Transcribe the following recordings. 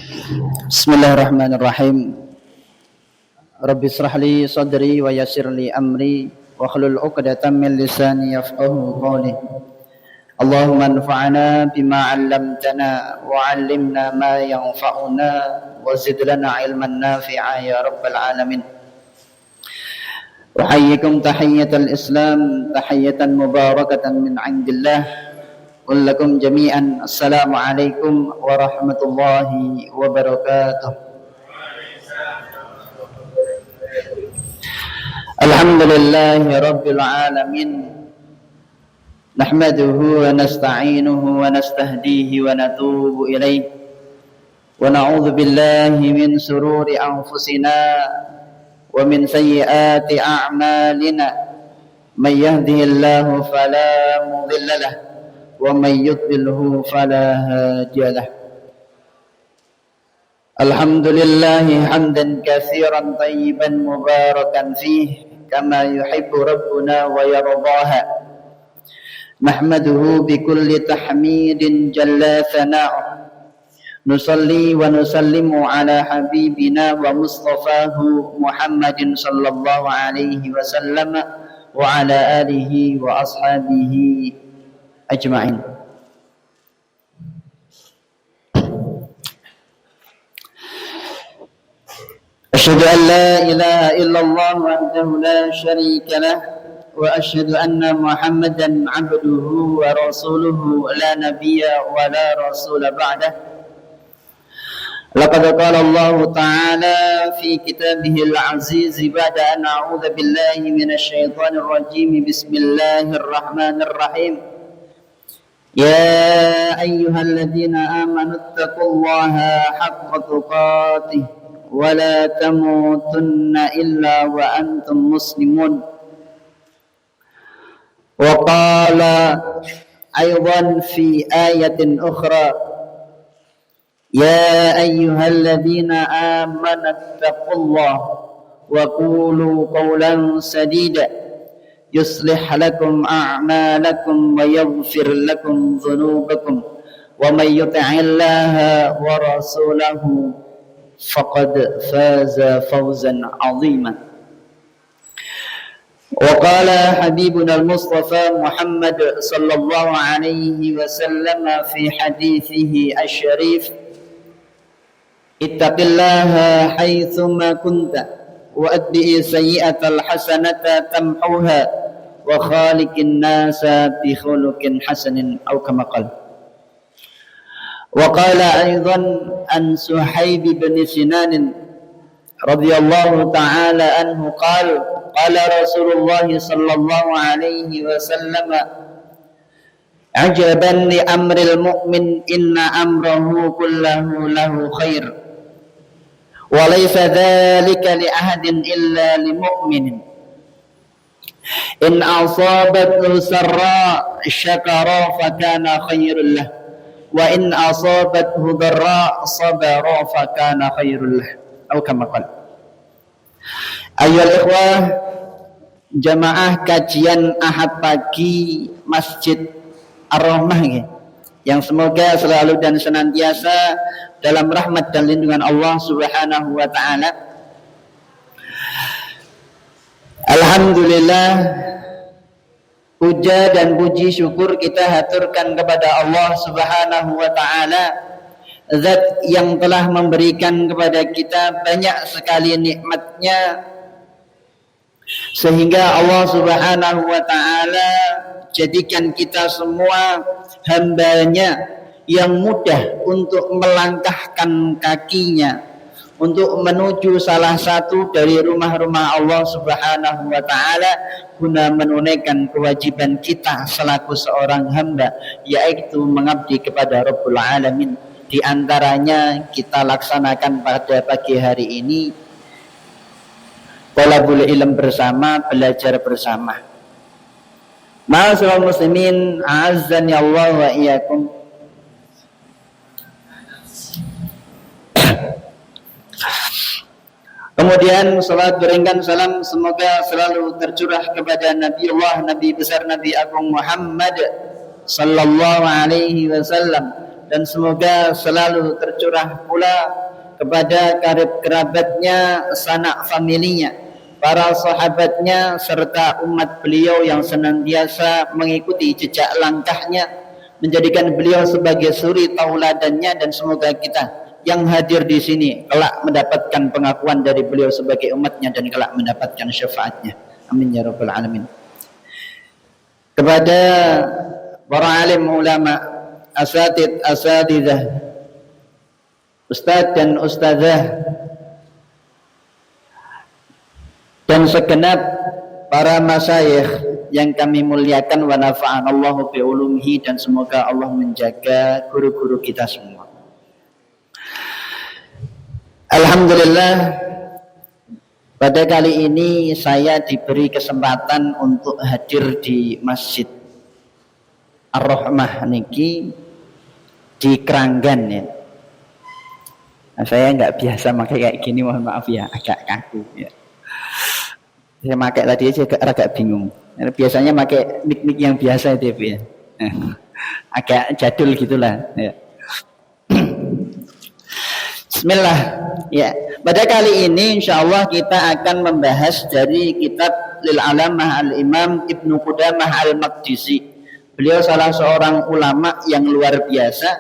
Bismillahirrahmanirrahim. Rabbi israh li sadri wa yassir li amri wa hlul 'uqdatam min lisani yafqahu qawli. Allahumma anfa'na bima 'allamtana wa 'allimna ma yanfa'una wa zid lana 'ilman nafi'a ya rabbal alamin. Uhayyikum tahiyyatal Islam tahiyyatan mubarakatan min 'indillah. Qul lakum jami'an assalamualaikum warahmatullahi wabarakatuh. Alhamdulillahi rabbil alamin. Nahmaduhu wa nasta'inuhu wa nastahdihi wa natubu ilaih. Wa na'udzu billahi min sururi anfusina wa min sayyiati a'malina. May yahdihillahu fala mudilla lahu wa may yudlilhu fala hadiya lahu. Alhamdulillahi hamdan katsiran tayyiban mubarakan fihi kama yuhibbu rabbuna wa yardaha. Nahmaduhu bikulli tahmidin jalla thana'uh. Nusalli wa nusallimu ala habibina wa mustafahu Muhammadin sallallahu alaihi wasallam wa ala alihi wa ashabihi ajma'in. Asyhadu an la ilaha illallah wahdahu la syarika lah wa asyhadu anna Muhammadan 'abduhu wa rasuluhu la nabiyya wa la rasula ba'dah. Laqad qala Allah ta'ala fi kitabihil 'aziz ba'da an a'udzu billahi minasy syaithanir rajim. Bismillahirrahmanirrahim. Ya ayyuhalladzina amanu taqullaha haqqa tuqatih wa la tamutunna illa wa antum muslimun. Wa qala aydan fi ayatin ukhra, ya ayyuhalladzina amanu taqullaha wa qulu qawlan sadida yuslih lakum a'malakum wa yaghfir lakum dhunubakum wa may yuti'illaha wa rasulahu faqad faza fawzan 'azima. Wa qala habibuna al-mustafa Muhammad sallallahu alaihi wasallam fi hadithihi asy-syarif, ittaqillaha haitsu ma kunta wa atbi'i sayyi'atal hasanata tamhuha wa khaliqin nasa bi khuluqin hasanin aw kama qala. Wa qala aidan an Suhaib bin Sinan radhiyallahu ta'ala anhu qala qala Rasulullah sallallahu alaihi wasallam, ajaban li amril mu'min inna amrahu kullahu lahu khair wa laysa dhalika li ahadin illa li mu'minin. In asabathu sarra syakara fa kana khairul lah wa in asabathu dharra sabara fa kana khairul lah atau kama qala. Ayyuhal ikhwah, jamaah kajian Ahad pagi Masjid Ar-Rahmah yang semoga selalu dan senantiasa dalam rahmat dan lindungan Allah Subhanahu wa ta'ala. Alhamdulillah, puja dan puji syukur kita haturkan kepada Allah Subhanahu wa ta'ala, Zat yang telah memberikan kepada kita banyak sekali nikmatnya, sehingga Allah Subhanahu wa ta'ala jadikan kita semua hambanya yang mudah untuk melangkahkan kakinya untuk menuju salah satu dari rumah-rumah Allah Subhanahu wa ta'ala guna menunaikan kewajiban kita selaku seorang hamba, yaitu mengabdi kepada Rabbul Alamin. Di antaranya kita laksanakan pada pagi hari ini thalabul ilm bersama, belajar bersama. Ma'asyiral muslimin, a'azzani Allah wa iyyakum. Kemudian salat beringkan salam semoga selalu tercurah kepada Nabiullah, Nabi besar, Nabi Agung Muhammad sallallahu alaihi wasallam, dan semoga selalu tercurah pula kepada karib kerabatnya, sanak familinya, para sahabatnya, serta umat beliau yang senantiasa mengikuti jejak langkahnya, menjadikan beliau sebagai suri tauladannya, dan semoga kita yang hadir di sini kelak mendapatkan pengakuan dari beliau sebagai umatnya dan kelak mendapatkan syafaatnya. Amin ya rabbal alamin. Kepada para alim ulama, asatidzah, ustadz dan ustadzah, dan segenap para masyayikh yang kami muliakan, wa nafa'anallahu bi ulumihi, dan semoga Allah menjaga guru-guru kita semua. Alhamdulillah, pada kali ini saya diberi kesempatan untuk hadir di Masjid Ar-Rahmah niki di Keranggan ya. Nah, saya nggak biasa pakai kayak gini, mohon maaf ya, agak kaku ya. Saya pakai tadi aja agak bingung. Biasanya pakai mic-mic yang biasa itu ya. Agak jadul gitulah ya. Bismillah ya. Pada kali ini insyaallah kita akan membahas dari kitab Lil Alamah Al-Imam Ibnu Qudamah Al-Maqdisi. Beliau salah seorang ulama yang luar biasa,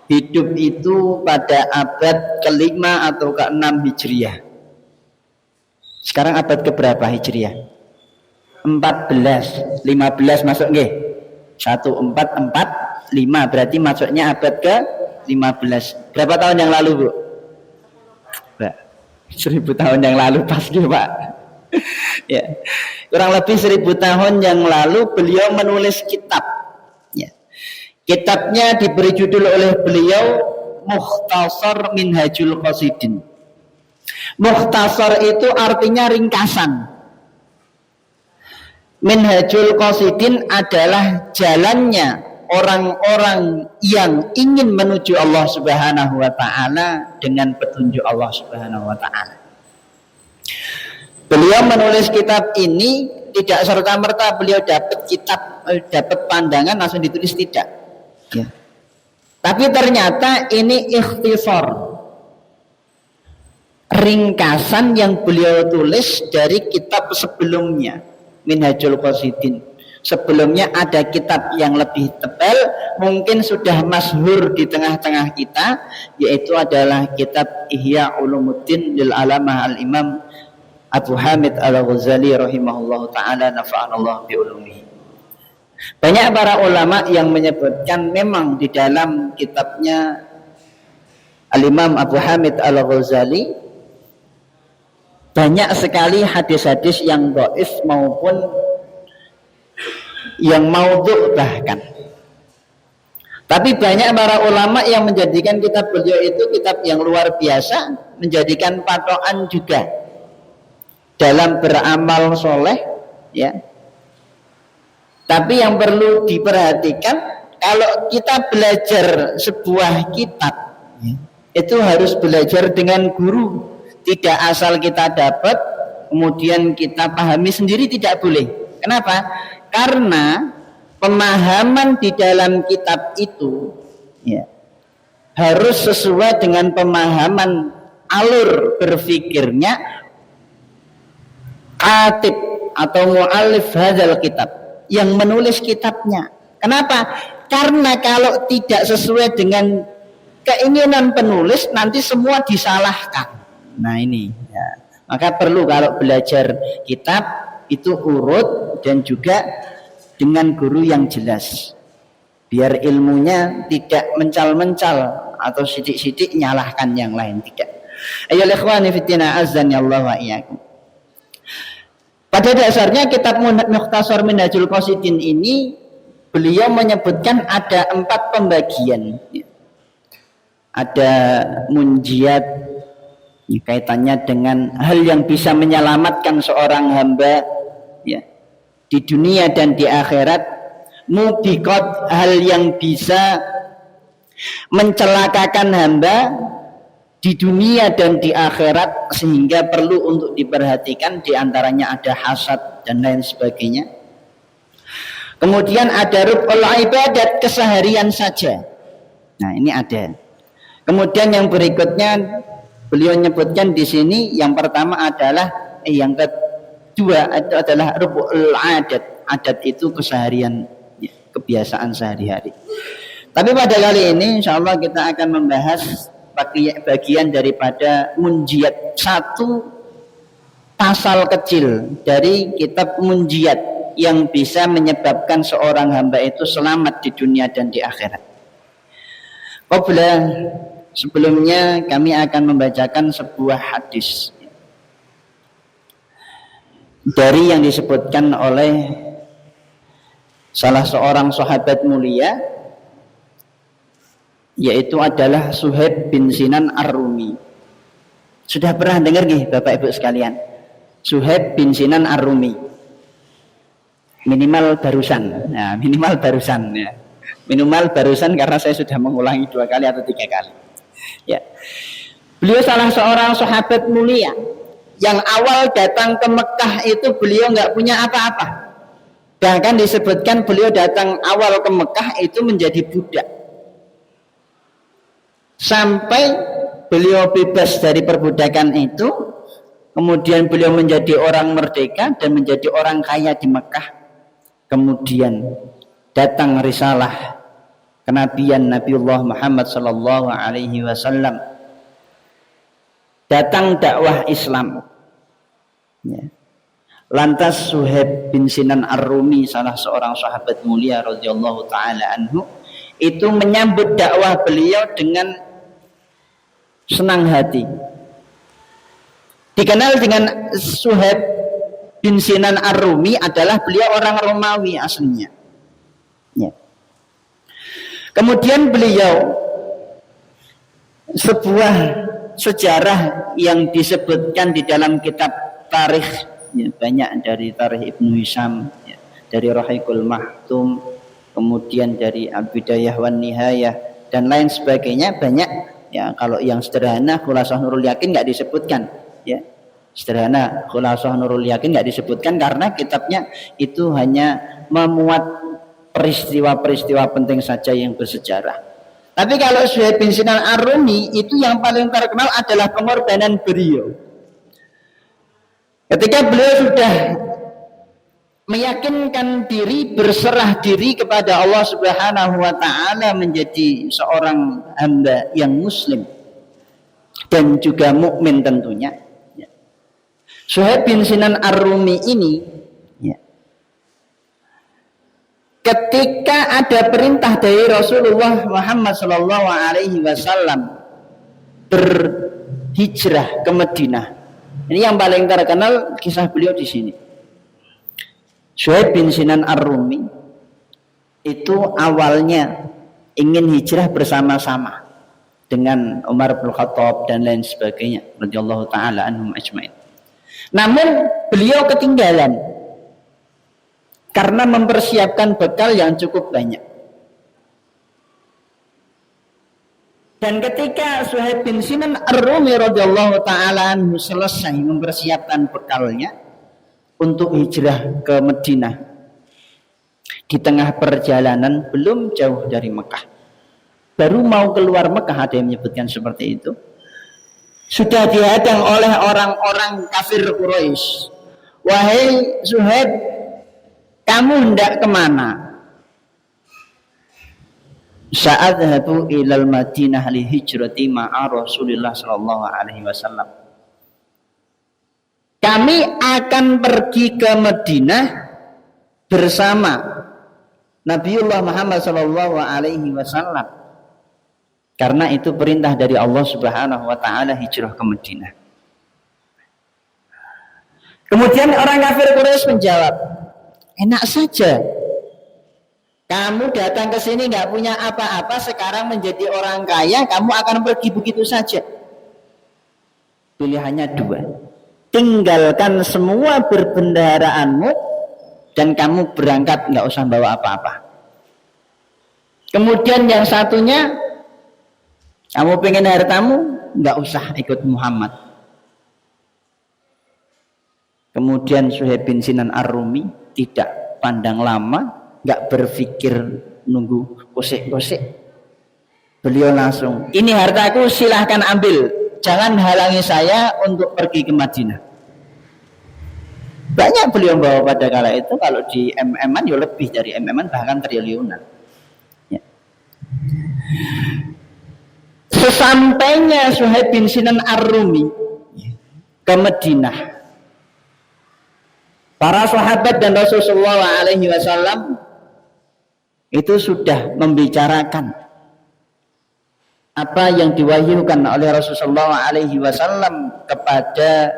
hidup itu pada abad ke-5 atau ke-6 Hijriah. Sekarang abad ke-berapa Hijriah? 14, 15 masuk nggih? 1445, berarti masuknya abad ke-15. Berapa tahun yang lalu, Bu? 1000 tahun yang lalu pas gitu, Pak. Ya. Kurang lebih 1000 tahun yang lalu beliau menulis kitab. Ya. Kitabnya diberi judul oleh beliau Mukhtasar Minhajul Qasidin. Mukhtasar itu artinya ringkasan. Minhajul Qasidin adalah jalannya orang-orang yang ingin menuju Allah Subhanahu wa taala dengan petunjuk Allah Subhanahu wa taala. Beliau menulis kitab ini tidak serta-merta beliau dapat pandangan langsung ditulis, tidak. Ya. Tapi ternyata ini ikhtisar, ringkasan yang beliau tulis dari kitab sebelumnya, Minhajul Qasidin. Sebelumnya ada kitab yang lebih tebal, mungkin sudah masyhur di tengah-tengah kita, yaitu adalah kitab Ihya Ulumuddin Lil Alamah Al-Imam Abu Hamid Al-Ghazali rahimahullahu ta'ala, nafa'anallahu bi ulumihi. Banyak para ulama yang menyebutkan memang di dalam kitabnya Al-Imam Abu Hamid Al-Ghazali banyak sekali hadis-hadis yang dhaif maupun yang maudhu' bahkan. Tapi banyak para ulama yang menjadikan kitab beliau itu kitab yang luar biasa, menjadikan patokan juga dalam beramal soleh ya. Tapi yang perlu diperhatikan, kalau kita belajar sebuah kitab ya, itu harus belajar dengan guru. Tidak asal kita dapat kemudian kita pahami sendiri, tidak boleh. Kenapa? Karena pemahaman di dalam kitab itu ya, harus sesuai dengan pemahaman alur berfikirnya katib atau mu'allif hadzal kitab, yang menulis kitabnya. Kenapa? Karena kalau tidak sesuai dengan keinginan penulis, nanti semua disalahkan. Nah ini ya. Maka perlu kalau belajar kitab itu urut dan juga dengan guru yang jelas, biar ilmunya tidak mencal-mencal atau sidik-sidik nyalahkan yang lain, tidak. Ayo ikhwani fiddina azan ya Allah wa iyyakum. Pada dasarnya kitab Mukhtasar Minhajul Qasidin ini beliau menyebutkan ada 4 pembagian. Ada munjiat, kaitannya dengan hal yang bisa menyelamatkan seorang hamba ya, di dunia dan di akhirat. Mubiqat, hal yang bisa mencelakakan hamba di dunia dan di akhirat sehingga perlu untuk diperhatikan, diantaranya ada hasad dan lain sebagainya. Kemudian ada rub'ul ibadat, keseharian saja Nah, ini ada. Kemudian yang berikutnya beliau menyebutkan di sini, yang pertama adalah yang kedua itu adalah rubul adat. Adat itu keseharian, kebiasaan sehari-hari. Tapi pada kali ini insya Allah kita akan membahas bagian daripada munjiat, satu pasal kecil dari kitab munjiat yang bisa menyebabkan seorang hamba itu selamat di dunia dan di akhirat. Sebelumnya kami akan membacakan sebuah hadis dari yang disebutkan oleh salah seorang sahabat mulia, yaitu adalah Suhaib bin Sinan Ar-Rumi. Sudah pernah dengar nggih Bapak Ibu sekalian? Suhaib bin Sinan Ar-Rumi. Minimal barusan. Nah, minimal barusan ya. Minimal barusan karena saya sudah mengulangi 2 kali atau 3 kali. Ya. Beliau salah seorang sahabat mulia yang awal datang ke Mekah itu beliau nggak punya apa-apa. Bahkan disebutkan beliau datang awal ke Mekah itu menjadi budak. Sampai beliau bebas dari perbudakan itu, kemudian beliau menjadi orang merdeka dan menjadi orang kaya di Mekah. Kemudian datang risalah kenabian Nabiullah Muhammad sallallahu alaihi wasallam. Datang dakwah Islam. Ya. Lantas Suhaib bin Sinan Ar-Rumi, salah seorang sahabat mulia radhiyallahu taala anhu, itu menyambut dakwah beliau dengan senang hati. Dikenal dengan Suhaib bin Sinan Ar-Rumi adalah beliau orang Romawi aslinya. Ya. Kemudian beliau, sebuah sejarah yang disebutkan di dalam kitab tarikh, ya, banyak dari tarikh Ibnu Hisham, ya, dari Rahiqul Mahtum, kemudian dari Al-Bidayah wan Nihayah dan lain sebagainya, banyak. Ya, kalau yang sederhana Khulasah Nurul Yakin nggak disebutkan, ya. Sederhana Khulasah Nurul Yakin nggak disebutkan karena kitabnya itu hanya memuat peristiwa-peristiwa penting saja yang bersejarah. Tapi kalau Suhaib bin Sinan Ar-Rumi itu yang paling terkenal adalah pengorbanan beliau. Ketika beliau sudah meyakinkan diri, berserah diri kepada Allah Subhanahu wa taala menjadi seorang hamba yang muslim dan juga mukmin tentunya. Suhaib bin Sinan Ar-Rumi ini, ya, ketika ada perintah dari Rasulullah Muhammad sallallahu alaihi wasallam berhijrah ke Madinah. Ini yang paling terkenal kisah beliau di sini. Suhaib bin Sinan Ar-Rumi itu awalnya ingin hijrah bersama-sama dengan Umar bin Khattab dan lain sebagainya radhiyallahu taala anhum ajmain. Namun beliau ketinggalan karena mempersiapkan bekal yang cukup banyak. Dan ketika Suhaib bin Sinan Ar-Rumi radhiyallahu taala anhu selesai mempersiapkan bekalnya untuk hijrah ke Madinah, di tengah perjalanan belum jauh dari Mekah, baru mau keluar Mekah, ada yang menyebutkan seperti itu, sudah dihadang oleh orang-orang kafir Quraisy. Wahai Suhaib, kamu hendak kemana? Sa'adhabu ilal Madinah li hijrati ma'a Rasulillah sallallahu alaihi wasallam. Kami akan pergi ke Madinah bersama Nabiullah Muhammad sallallahu alaihi wasallam. Karena itu perintah dari Allah Subhanahu wa taala hijrah ke Madinah. Kemudian orang kafir Quraisy menjawab, enak saja. Kamu datang ke sini nggak punya apa-apa, sekarang menjadi orang kaya, kamu akan pergi begitu saja. Pilihannya 2. Tinggalkan semua berbendaharaanmu dan kamu berangkat, nggak usah bawa apa-apa. Kemudian yang satunya, kamu pengen hartamu, nggak usah ikut Muhammad. Kemudian Suhaib bin Sinan Ar-Rumi tidak pandang lama, nggak berpikir nunggu kosek-kosek. Beliau langsung, ini hartaku silahkan ambil, jangan halangi saya untuk pergi ke Madinah. Banyak beliau bawa pada kala itu, kalau di MM-an ya lebih dari MM-an, bahkan triliunan. Ya. Sesampainya Suhaib bin Sinan Ar-Rumi ke Madinah, para sahabat dan Rasulullah SAW itu sudah membicarakan apa yang diwahyukan oleh Rasulullah SAW kepada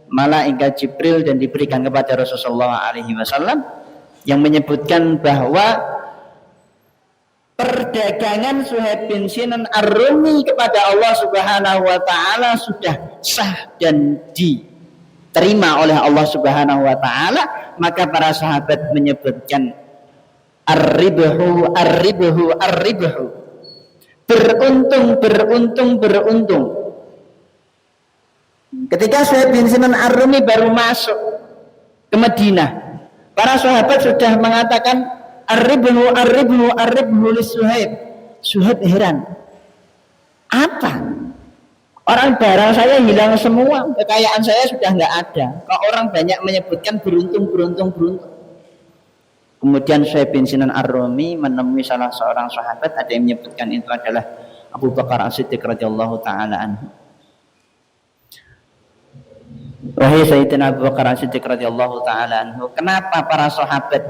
malaikat Jibril dan diberikan kepada Rasulullah SAW, yang menyebutkan bahwa perdagangan Suhaib bin Sinan Ar-Rumi kepada Allah Subhanahu wa taala sudah sah dan diterima oleh Allah Subhanahu wa taala. Maka para sahabat menyebutkan ar-ribhu ar-ribhu ar-ribhu, beruntung beruntung beruntung. Ketika Suhaib bin Sinan Ar-Rumi baru masuk ke Madinah, para sahabat sudah mengatakan ar-ribhu ar-ribhu ar-ribhu li Suhaib. Suhaib heran, apa? Orang barang saya hilang semua, kekayaan saya sudah nggak ada, kok orang banyak menyebutkan beruntung beruntung beruntung. Kemudian Suhaib bin Sinan Ar-Rumi menemui salah seorang sahabat, ada yang menyebutkan itu adalah Abu Bakar As-Siddiq radhiyallahu taala anhu. Wahai Sayyidina Abu Bakar As-Siddiq radhiyallahu taala anhu, kenapa para sahabat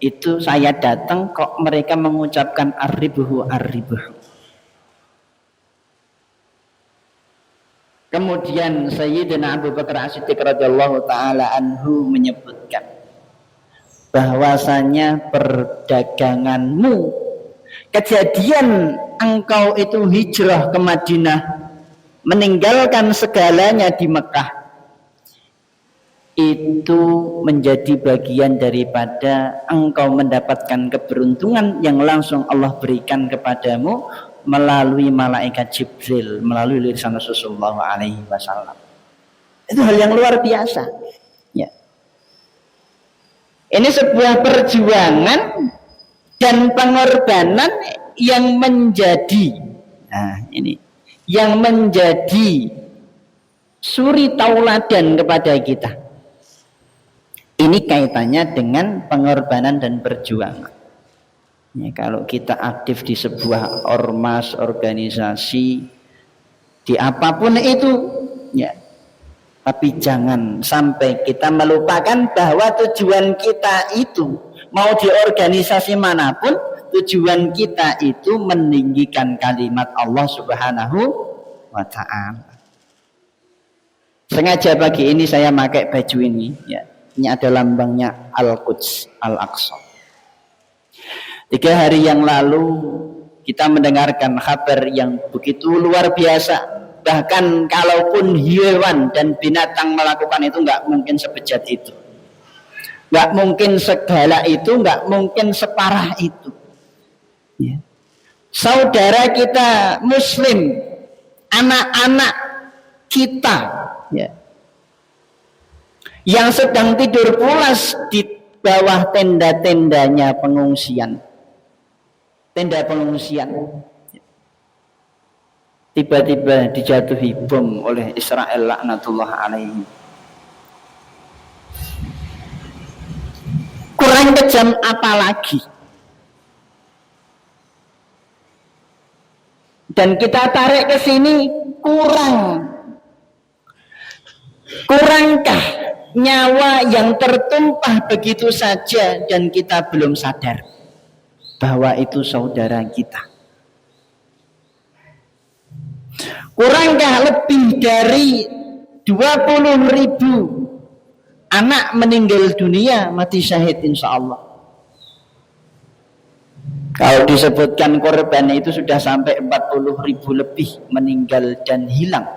itu saya datang kok mereka mengucapkan ar-ribhu ar-ribhu? Kemudian Sayyidina Abu Bakar As-Siddiq radhiyallahu taala anhu menyebutkan bahwasanya perdaganganmu, kejadian engkau itu hijrah ke Madinah, meninggalkan segalanya di Mekah, itu menjadi bagian daripada engkau mendapatkan keberuntungan yang langsung Allah berikan kepadamu melalui malaikat Jibril, melalui lisan Rasulullah SAW. Itu hal yang luar biasa. Ya. Ini sebuah perjuangan dan pengorbanan yang menjadi, yang menjadi suri tauladan kepada kita. Ini kaitannya dengan pengorbanan dan perjuangan. Ya, kalau kita aktif di sebuah ormas, organisasi, di apapun itu, ya, tapi jangan sampai kita melupakan bahwa tujuan kita itu, mau di organisasi manapun, tujuan kita itu meninggikan kalimat Allah Subhanahu wa ta'ala. Sengaja pagi ini saya pakai baju ini, ya. Ini ada lambangnya Al-Quds, Al-Aqsa. 3 hari yang lalu kita mendengarkan kabar yang begitu luar biasa. Bahkan kalaupun hewan dan binatang melakukan itu, nggak mungkin sebejat itu, nggak mungkin segala itu, nggak mungkin separah itu. Ya. Saudara kita Muslim, anak-anak kita, ya, yang sedang tidur pulas di bawah tenda-tendanya pengungsian, tenda pengungsian, tiba-tiba dijatuhi bom oleh Israel laknatullah alaihi. Kurang kejam apa lagi? Dan kita tarik ke sini, kurangkah nyawa yang tertumpah begitu saja dan kita belum sadar bahwa itu saudara kita? Kurangkah lebih dari 20.000 anak meninggal dunia, mati syahid insya Allah? Kalau disebutkan korban itu sudah sampai 40.000 lebih meninggal dan hilang,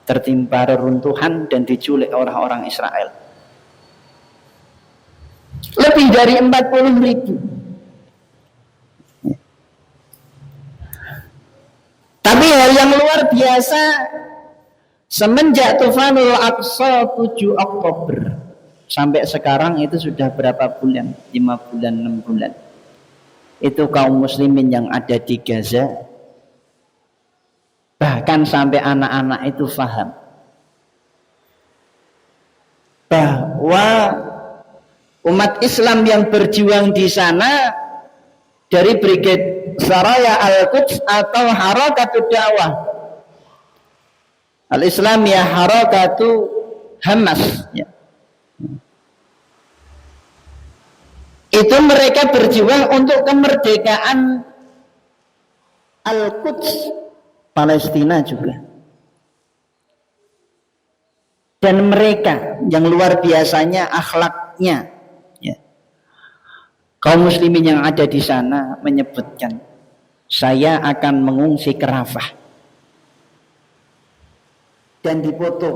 tertimpa reruntuhan dan diculik orang-orang Israel. Lebih dari 40.000. Tapi hal yang luar biasa, semenjak Tufanul Aqsa 7 Oktober sampai sekarang itu sudah berapa bulan? 5 bulan, 6 bulan. Itu kaum muslimin yang ada di Gaza Bahkan sampai anak-anak itu paham bahwa umat Islam yang berjuang di sana dari Brigade Saraya Al-Quds atau Harakatu Da'wah Al-Islamiyah Harakatu Hamas ya. Itu mereka berjuang untuk kemerdekaan Al-Quds Palestina juga. Dan mereka yang luar biasanya akhlaknya ya. Kaum muslimin yang ada di sana menyebutkan, saya akan mengungsi ke Rafah dan dipoto.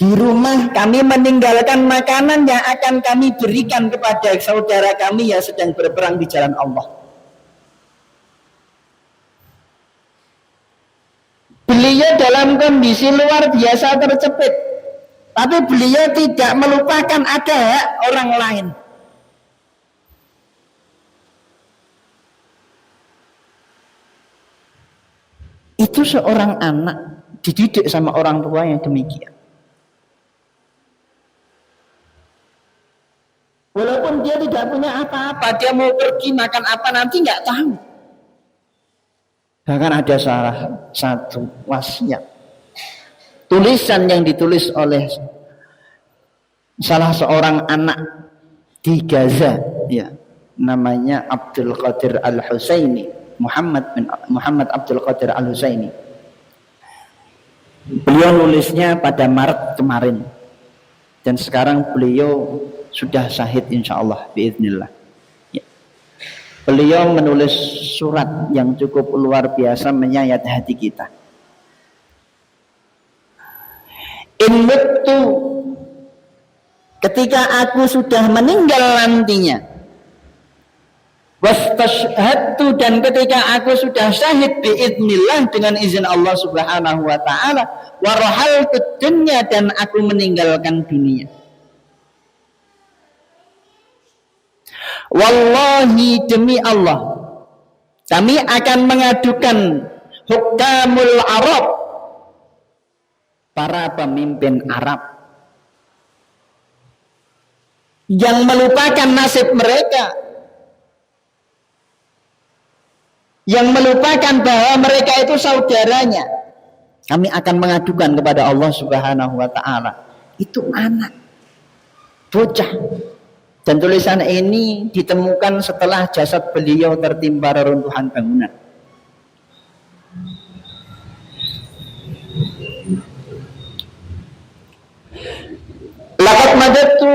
Di rumah kami meninggalkan makanan yang akan kami berikan kepada saudara kami yang sedang berperang di jalan Allah. Beliau dalam kondisi luar biasa terjepit, tapi beliau tidak melupakan ada hak orang lain. Itu seorang anak dididik sama orang tua yang demikian. Walaupun dia tidak punya apa-apa, dia mau pergi makan apa nanti nggak tahu. Bahkan ada salah satu wasiat, tulisan yang ditulis oleh salah seorang anak di Gaza, ya, namanya Abdul Qadir Al-Husaini, Muhammad Abdul Qadir Al-Husaini. Beliau nulisnya pada Maret kemarin, dan sekarang beliau sudah syahid insyaallah biiznillah. Beliau menulis surat yang cukup luar biasa menyayat hati kita. In muttu, ketika aku sudah meninggal nantinya, wastashhadtu, dan ketika aku sudah syahid biiznillah dengan izin Allah Subhanahu wa taala, wa rahaltu dunya, dan aku meninggalkan dunia. Wallahi, demi Allah, kami akan mengadukan hukamul Arab, para pemimpin Arab yang melupakan nasib mereka, yang melupakan bahwa mereka itu saudaranya. Kami akan mengadukan kepada Allah Subhanahu wa taala. Itu anak bocah. Dan tulisan ini ditemukan setelah jasad beliau tertimpa reruntuhan bangunan. Laqad madatu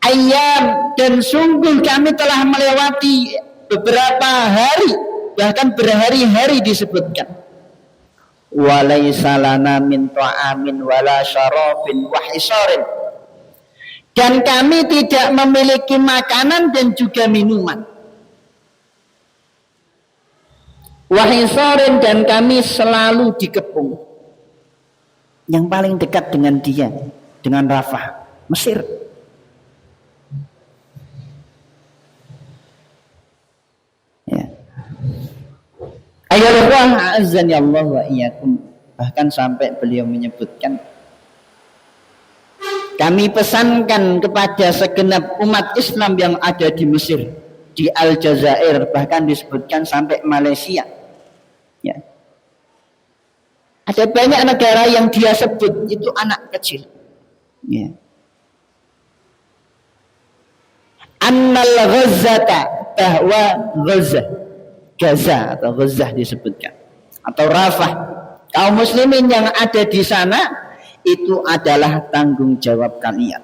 ayyam, dan sungguh kami telah melewati beberapa hari, bahkan berhari-hari disebutkan. Walaysa lana min ta'amin wala syarabin wa hisarin, dan kami tidak memiliki makanan dan juga minuman. Wahisarin, dan kami selalu dikepung. Yang paling dekat dengan dia, dengan Rafah, Mesir. Ya. Ayyuhallazina azani Allah wa iyyakum. Bahkan sampai beliau menyebutkan, kami pesankan kepada segenap umat Islam yang ada di Mesir, di Aljazair, bahkan disebutkan sampai Malaysia. Ya. Ada banyak negara yang dia sebut itu anak kecil. Ya. Annal Ghazzata, bahwa Gaza atau Gaza disebutkan, atau Rafah, kaum muslimin yang ada di sana, itu adalah tanggung jawab kalian.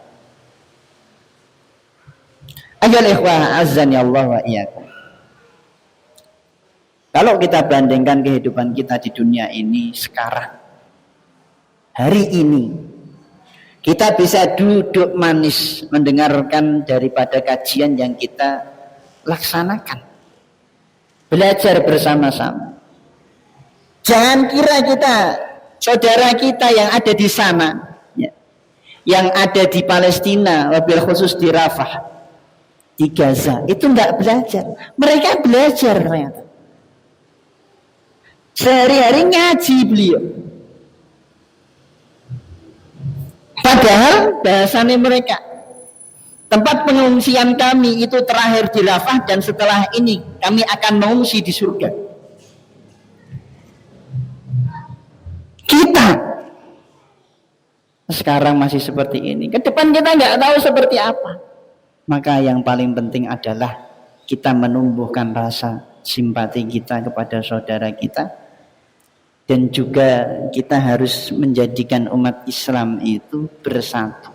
Ayyuhal ikhwah azani Allah wa iyyakum. Kalau kita bandingkan kehidupan kita di dunia ini sekarang, hari ini, kita bisa duduk manis mendengarkan daripada kajian yang kita laksanakan, belajar bersama-sama. Jangan kira kita, saudara kita yang ada di sana, ya, yang ada di Palestina, wabil khusus di Rafah, di Gaza, itu enggak belajar. Mereka belajar ternyata. Sehari-hari ngaji beliau. Padahal bahasanya mereka, tempat pengungsian kami itu terakhir di Rafah dan setelah ini kami akan mengungsi di surga. Kita sekarang masih seperti ini, ke depan kita nggak tahu seperti apa. Maka yang paling penting adalah kita menumbuhkan rasa simpati kita kepada saudara kita, dan juga kita harus menjadikan umat Islam itu bersatu.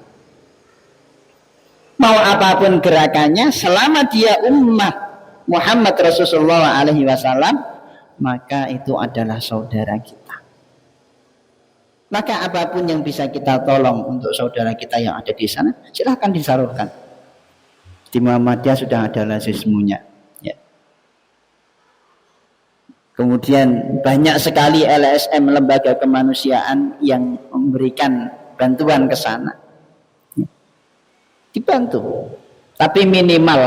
Mau apapun gerakannya, selama dia umat Muhammad Rasulullah alaihi wasallam, maka itu adalah saudara kita. Maka apapun yang bisa kita tolong untuk saudara kita yang ada di sana, silahkan disalurkan. Di Muhammadiyah sudah ada lazismunya. Ya. Kemudian banyak sekali LSM, lembaga kemanusiaan, yang memberikan bantuan ke sana. Ya. Dibantu. Tapi minimal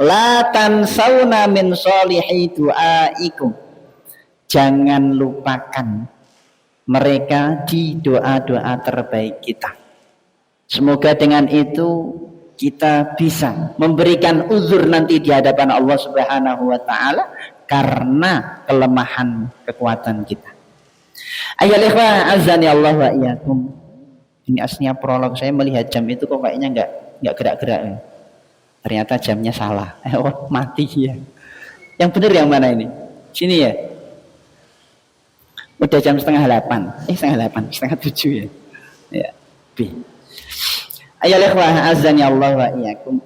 la tansawna min sholihi du'aikum. Jangan lupakan mereka di doa-doa terbaik kita. Semoga dengan itu kita bisa memberikan uzur nanti di hadapan Allah Subhanahu wa taala karena kelemahan kekuatan kita. Ayyuhal ikhwah azani Allah wa iyyakum. Ini aslinya prolog, saya melihat jam itu kok kayaknya enggak gerak-gerak. Ternyata jamnya salah. Oh, mati ya. Yang benar yang mana ini? Sini ya. Udah jam 7:30. Setengah 7 ya. Ya. B. Ayo ikhwah azani Allah wa iyyakum.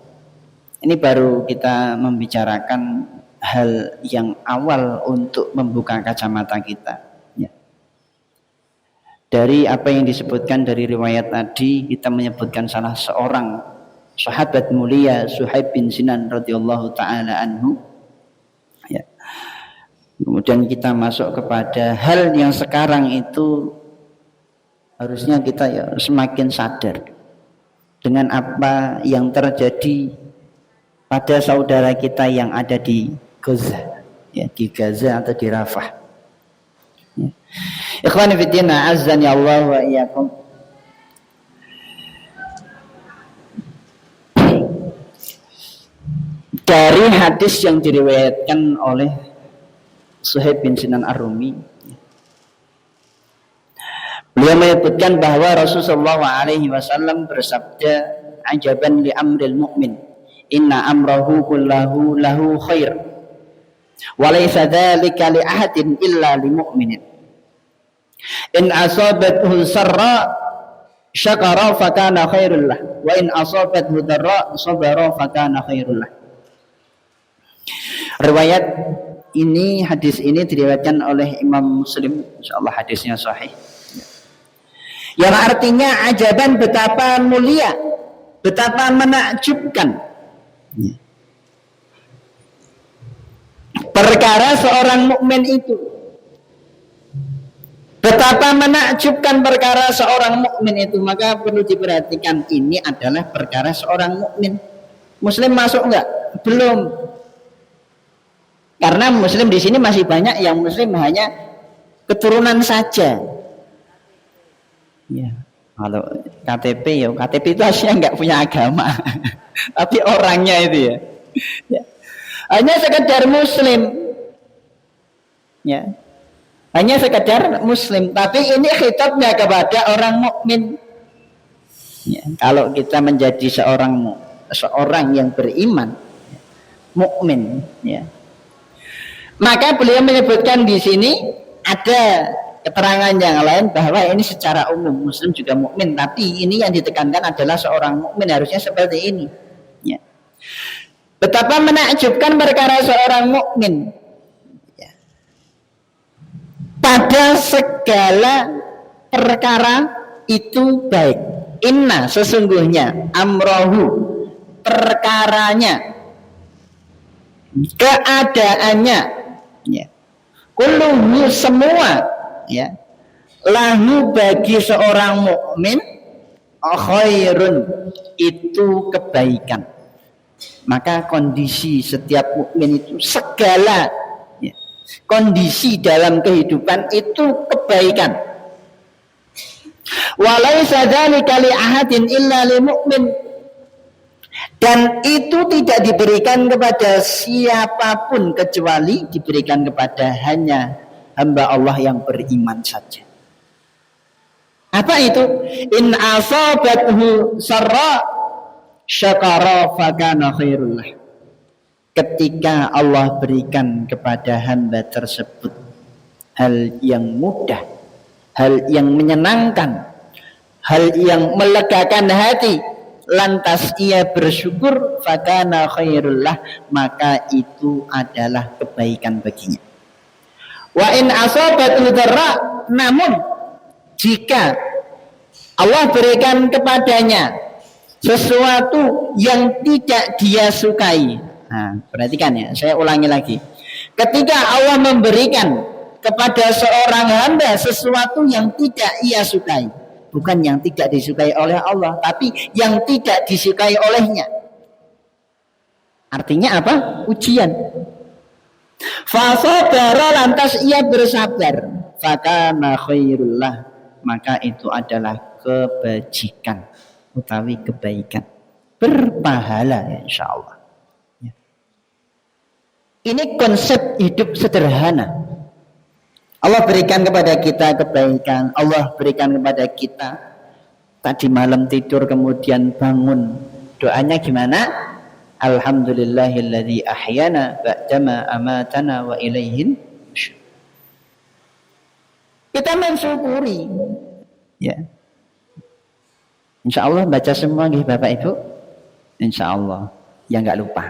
Ini baru kita membicarakan hal yang awal untuk membuka kacamata kita. Ya. Dari apa yang disebutkan dari riwayat tadi, kita menyebutkan salah seorang sahabat mulia Suhaib bin Sinan radhiyallahu taala anhu. Ya. Kemudian kita masuk kepada hal yang sekarang itu harusnya kita ya semakin sadar dengan apa yang terjadi pada saudara kita yang ada di Gaza, ya, di Gaza atau di Rafah. Ya. Ikhwani fiddin, azani Allah wa iyyakum. Dari hadis yang diriwayatkan oleh Suhaib bin Sinan Ar-Rumi, beliau menyebutkan bahwa Rasulullah alaihi wasallam bersabda, ajaban li amril mu'min, inna amrahu kullahu lahu khair, wa laysa dzalika li ahadin illa li mu'minin. In asabathu sarra syakara fakana khairul lah, wa in asabathu dharra sabara fakana khairul lah. Riwayat ini, hadis ini diriwayatkan oleh Imam Muslim, insyaallah hadisnya sahih. Yang artinya ajaban, betapa mulia, betapa menakjubkan perkara seorang mukmin itu. Betapa menakjubkan perkara seorang mukmin itu, maka perlu diperhatikan, ini adalah perkara seorang mukmin. Muslim masuk enggak? Belum. Karena muslim di sini masih banyak yang muslim hanya keturunan saja. Ya, kalau KTP ya, KTP itu aslinya enggak punya agama. Tapi orangnya itu ya. Ya. Hanya sekedar muslim. Ya. Hanya sekedar muslim, tapi ini khitabnya kepada orang mukmin. Ya, kalau kita menjadi seorang yang beriman, mukmin, ya. Maka beliau menyebutkan di sini ada keterangan yang lain bahwa ini secara umum muslim juga mukmin, tapi ini yang ditekankan adalah seorang mukmin harusnya seperti ini. Ya. Betapa menakjubkan perkara seorang mukmin. Pada segala perkara itu baik. Inna, sesungguhnya, amrohu, perkaranya, keadaannya, ya, kulluhu, semua, ya, lahu, bagi seorang mukmin, khairun, itu kebaikan. Maka kondisi setiap mukmin itu segala, ya, kondisi dalam kehidupan itu kebaikan. Walaisa dzalika li ahadin illa lil mu'min. Dan itu tidak diberikan kepada siapapun kecuali diberikan kepada hanya hamba Allah yang beriman saja. Apa itu? In asabathu sarra syakara fakana khairul lah. Ketika Allah berikan kepada hamba tersebut hal yang mudah, hal yang menyenangkan, hal yang melegakan hati, lantas ia bersyukur, fakana khairullah, maka itu adalah kebaikan baginya. Wa in asabatu dharra, namun jika Allah berikan kepadanya sesuatu yang tidak dia sukai. Nah, perhatikan ya, saya ulangi lagi. Ketika Allah memberikan kepada seorang hamba sesuatu yang tidak ia sukai, bukan yang tidak disukai oleh Allah, tapi yang tidak disukai olehnya. Artinya apa? Ujian. Fasabara, lantas ia bersabar, fakana khairullah, maka itu adalah kebajikan utawi kebaikan, berpahala ya insyaallah. Ya. Ini konsep hidup sederhana. Allah berikan kepada kita kebaikan, Allah berikan kepada kita tadi malam tidur kemudian bangun, doanya gimana? Alhamdulillahilladzi ahyana ba'dama amatana wa ilaihin nusyur. Kita mensyukuri ya. Insyaallah baca semua nggih Bapak Ibu. Insyaallah yang enggak lupa.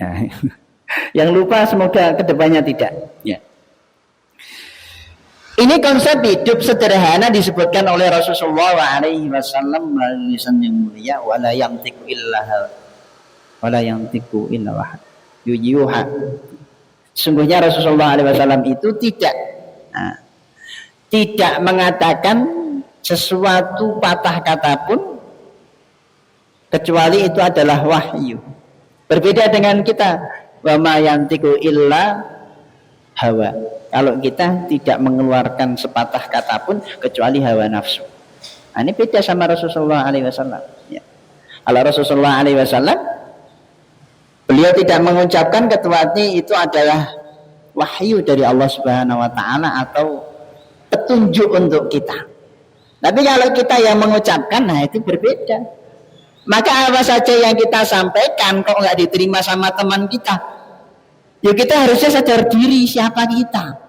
Ya. Yang lupa semoga kedepannya tidak ya. Ini konsep hidup sederhana disebutkan oleh Rasulullah SAW melalui lisan yang mulia, wala yantiqu illa wahid yuha. Sungguhnya Rasulullah SAW itu tidak mengatakan sesuatu patah kata pun kecuali itu adalah wahyu. Berbeda dengan kita, wa ma yantiqu illa hawa. Kalau kita tidak mengeluarkan sepatah kata pun kecuali hawa nafsu. Nah, ini beda sama Rasulullah SAW. Ya. Kalau Rasulullah SAW, beliau tidak mengucapkan kecuali itu adalah wahyu dari Allah Subhanahu Wa Taala atau petunjuk untuk kita. Tapi kalau kita yang mengucapkan, nah itu berbeda. Maka apa saja yang kita sampaikan kok nggak diterima sama teman kita? Ya kita harusnya sadar diri siapa kita.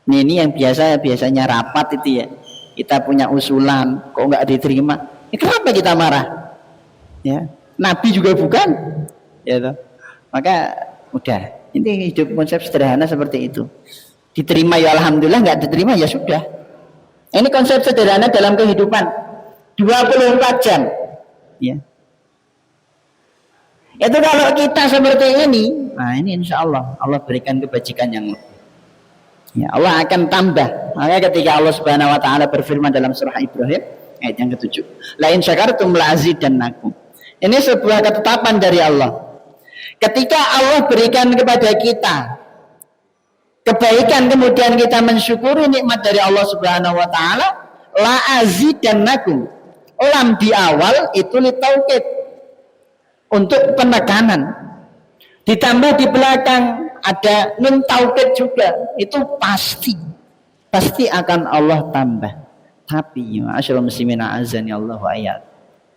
Ini yang biasanya rapat itu ya. Kita punya usulan kok nggak diterima. Ya, kenapa kita marah? Ya, Nabi juga bukan. Ya toh. Maka udah. Ini hidup konsep sederhana seperti itu. Diterima ya alhamdulillah, nggak diterima ya sudah. Ini konsep sederhana dalam kehidupan. 24 jam. Ya. Itu kalau kita seperti ini, nah ini insya Allah berikan kebajikan yang lebih. Ya, Allah akan tambah. Maka ketika Allah Subhanahu Wa Taala berfirman dalam surah Ibrahim ayat yang ke-7, la in syakartum la azidannakum. Ini sebuah ketetapan dari Allah. Ketika Allah berikan kepada kita kebaikan kemudian kita mensyukuri nikmat dari Allah Subhanahu Wa Taala, la azidannakum. Lam di awal itu litaukid, untuk penekanan, ditambah di belakang ada nun taukid juga, itu pasti akan Allah tambah. Tapi ma'asyiral muslimin azani Allah wa ayat,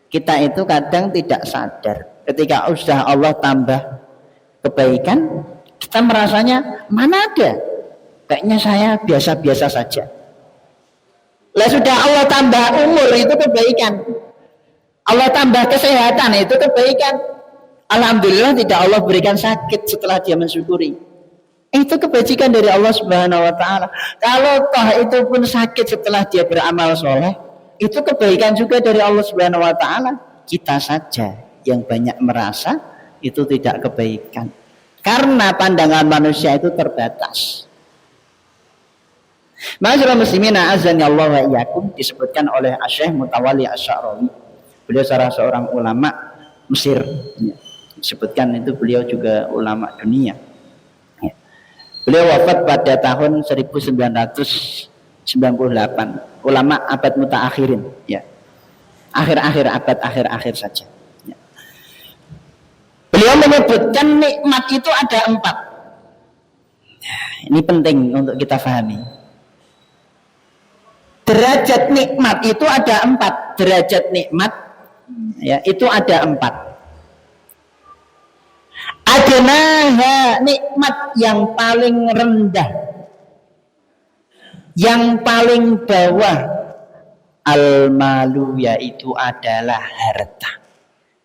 kita itu kadang tidak sadar ketika sudah Allah tambah kebaikan, kita merasanya mana ada, kayaknya saya biasa-biasa saja. Lah sudah Allah tambah umur itu kebaikan, Allah tambah kesehatan itu kebaikan. Alhamdulillah tidak Allah berikan sakit setelah dia mensyukuri. Itu kebajikan dari Allah Subhanahu Wa Taala. Kalau toh itu pun sakit setelah dia beramal soleh, itu kebaikan juga dari Allah Subhanahu Wa Taala. Kita saja yang banyak merasa itu tidak kebaikan, karena pandangan manusia itu terbatas. Ma'asyiral muslimin azan Allah wa iyyakum, disebutkan oleh Syekh Mutawalli Asy-Sya'rawi. Beliau salah seorang ulama Mesir. Ya. Disebutkan itu beliau juga ulama dunia. Ya. Beliau wafat pada tahun 1998. Ulama abad mutaakhirin, ya. Akhir-akhir abad akhir-akhir saja. Ya. Beliau menyebutkan nikmat itu ada 4. Ini penting untuk kita pahami. Derajat nikmat itu ada 4. Derajat nikmat, ya, itu ada 4. Adnaha, nikmat yang paling rendah, yang paling bawah, al-malu, yaitu adalah harta.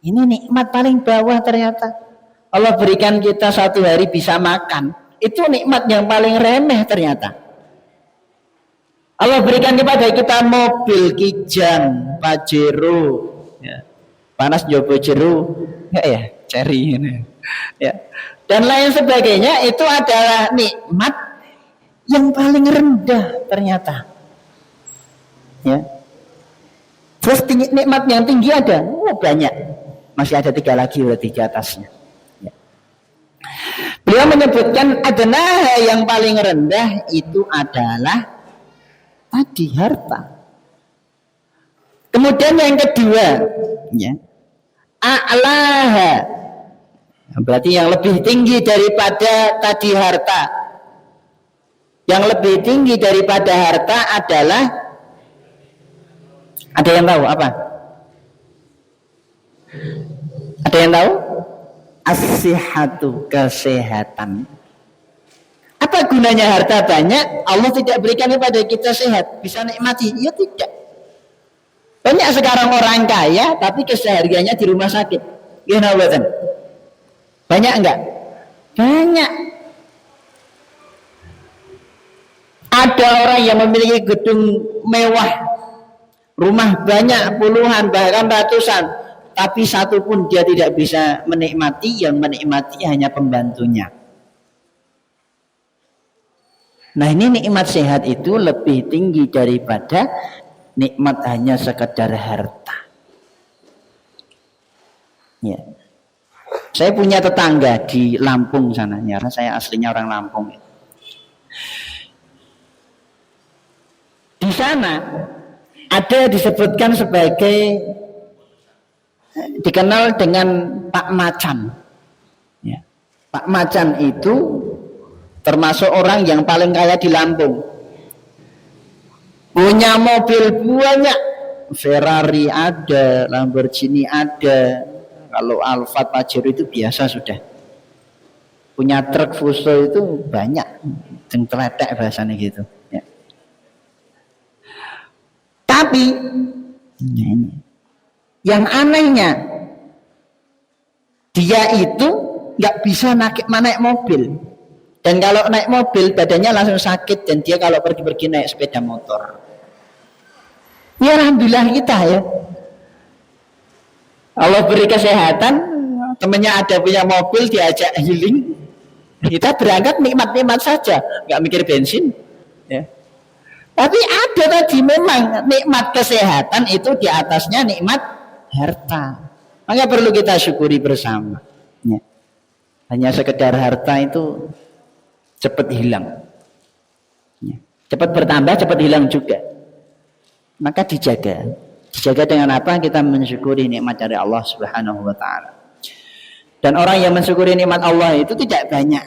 Ini nikmat paling bawah ternyata. Allah berikan kita satu hari bisa makan, itu nikmat yang paling remeh ternyata. Allah berikan kepada kita mobil Kijang, Pajero, ya. Panas Jobo Jeru, ya, Cherry ini. Ya. Dan lain sebagainya, itu adalah nikmat yang paling rendah ternyata. Ya. Terus nikmat yang tinggi ada, banyak. Masih ada 3 lagi berarti di atasnya. Ya. Beliau menyebutkan adnaha, yang paling rendah itu adalah tadi harta. Kemudian yang kedua, ya, a'laha, berarti yang lebih tinggi daripada tadi harta. Yang lebih tinggi daripada harta adalah, ada yang tahu apa? Ada yang tahu? As-sihhatu, kesehatan. Apa gunanya harta banyak? Allah tidak berikan kepada kita sehat, bisa nikmati? Ya tidak. Banyak sekarang orang kaya tapi kesehariannya di rumah sakit. Gimana buatan? Banyak enggak? Banyak. Ada orang yang memiliki gedung mewah, rumah banyak puluhan bahkan ratusan, tapi satu pun dia tidak bisa menikmati. Yang menikmati hanya pembantunya. Nah, ini nikmat sehat itu lebih tinggi daripada nikmat hanya sekedar harta. Ya. Saya punya tetangga di Lampung sana, ya, saya aslinya orang Lampung. Di sana ada disebutkan sebagai, dikenal dengan Pak Macan. Ya. Pak Macan itu termasuk orang yang paling kaya di Lampung. Punya mobil banyak, Ferrari ada, Lamborghini ada. Kalau Alphard, Pajero itu biasa sudah. Punya truk Fuso itu banyak, cengkletek bahasanya gitu. Ya. Tapi yang anehnya, dia itu nggak bisa naik mobil. Dan kalau naik mobil badannya langsung sakit, dan dia kalau pergi-pergi naik sepeda motor. Ya alhamdulillah kita, ya. Allah beri kesehatan, temennya ada punya mobil, diajak healing, kita berangkat nikmat-nikmat saja, nggak mikir bensin. Ya. Tapi ada tadi memang nikmat kesehatan itu di atasnya nikmat harta. Maka perlu kita syukuri bersama. Ya. Hanya sekedar harta itu cepat hilang, ya. Cepat bertambah, cepat hilang juga. Maka dijaga dengan apa? Kita mensyukuri nikmat dari Allah Subhanahu wa ta'ala. Dan orang yang mensyukuri nikmat Allah itu tidak banyak,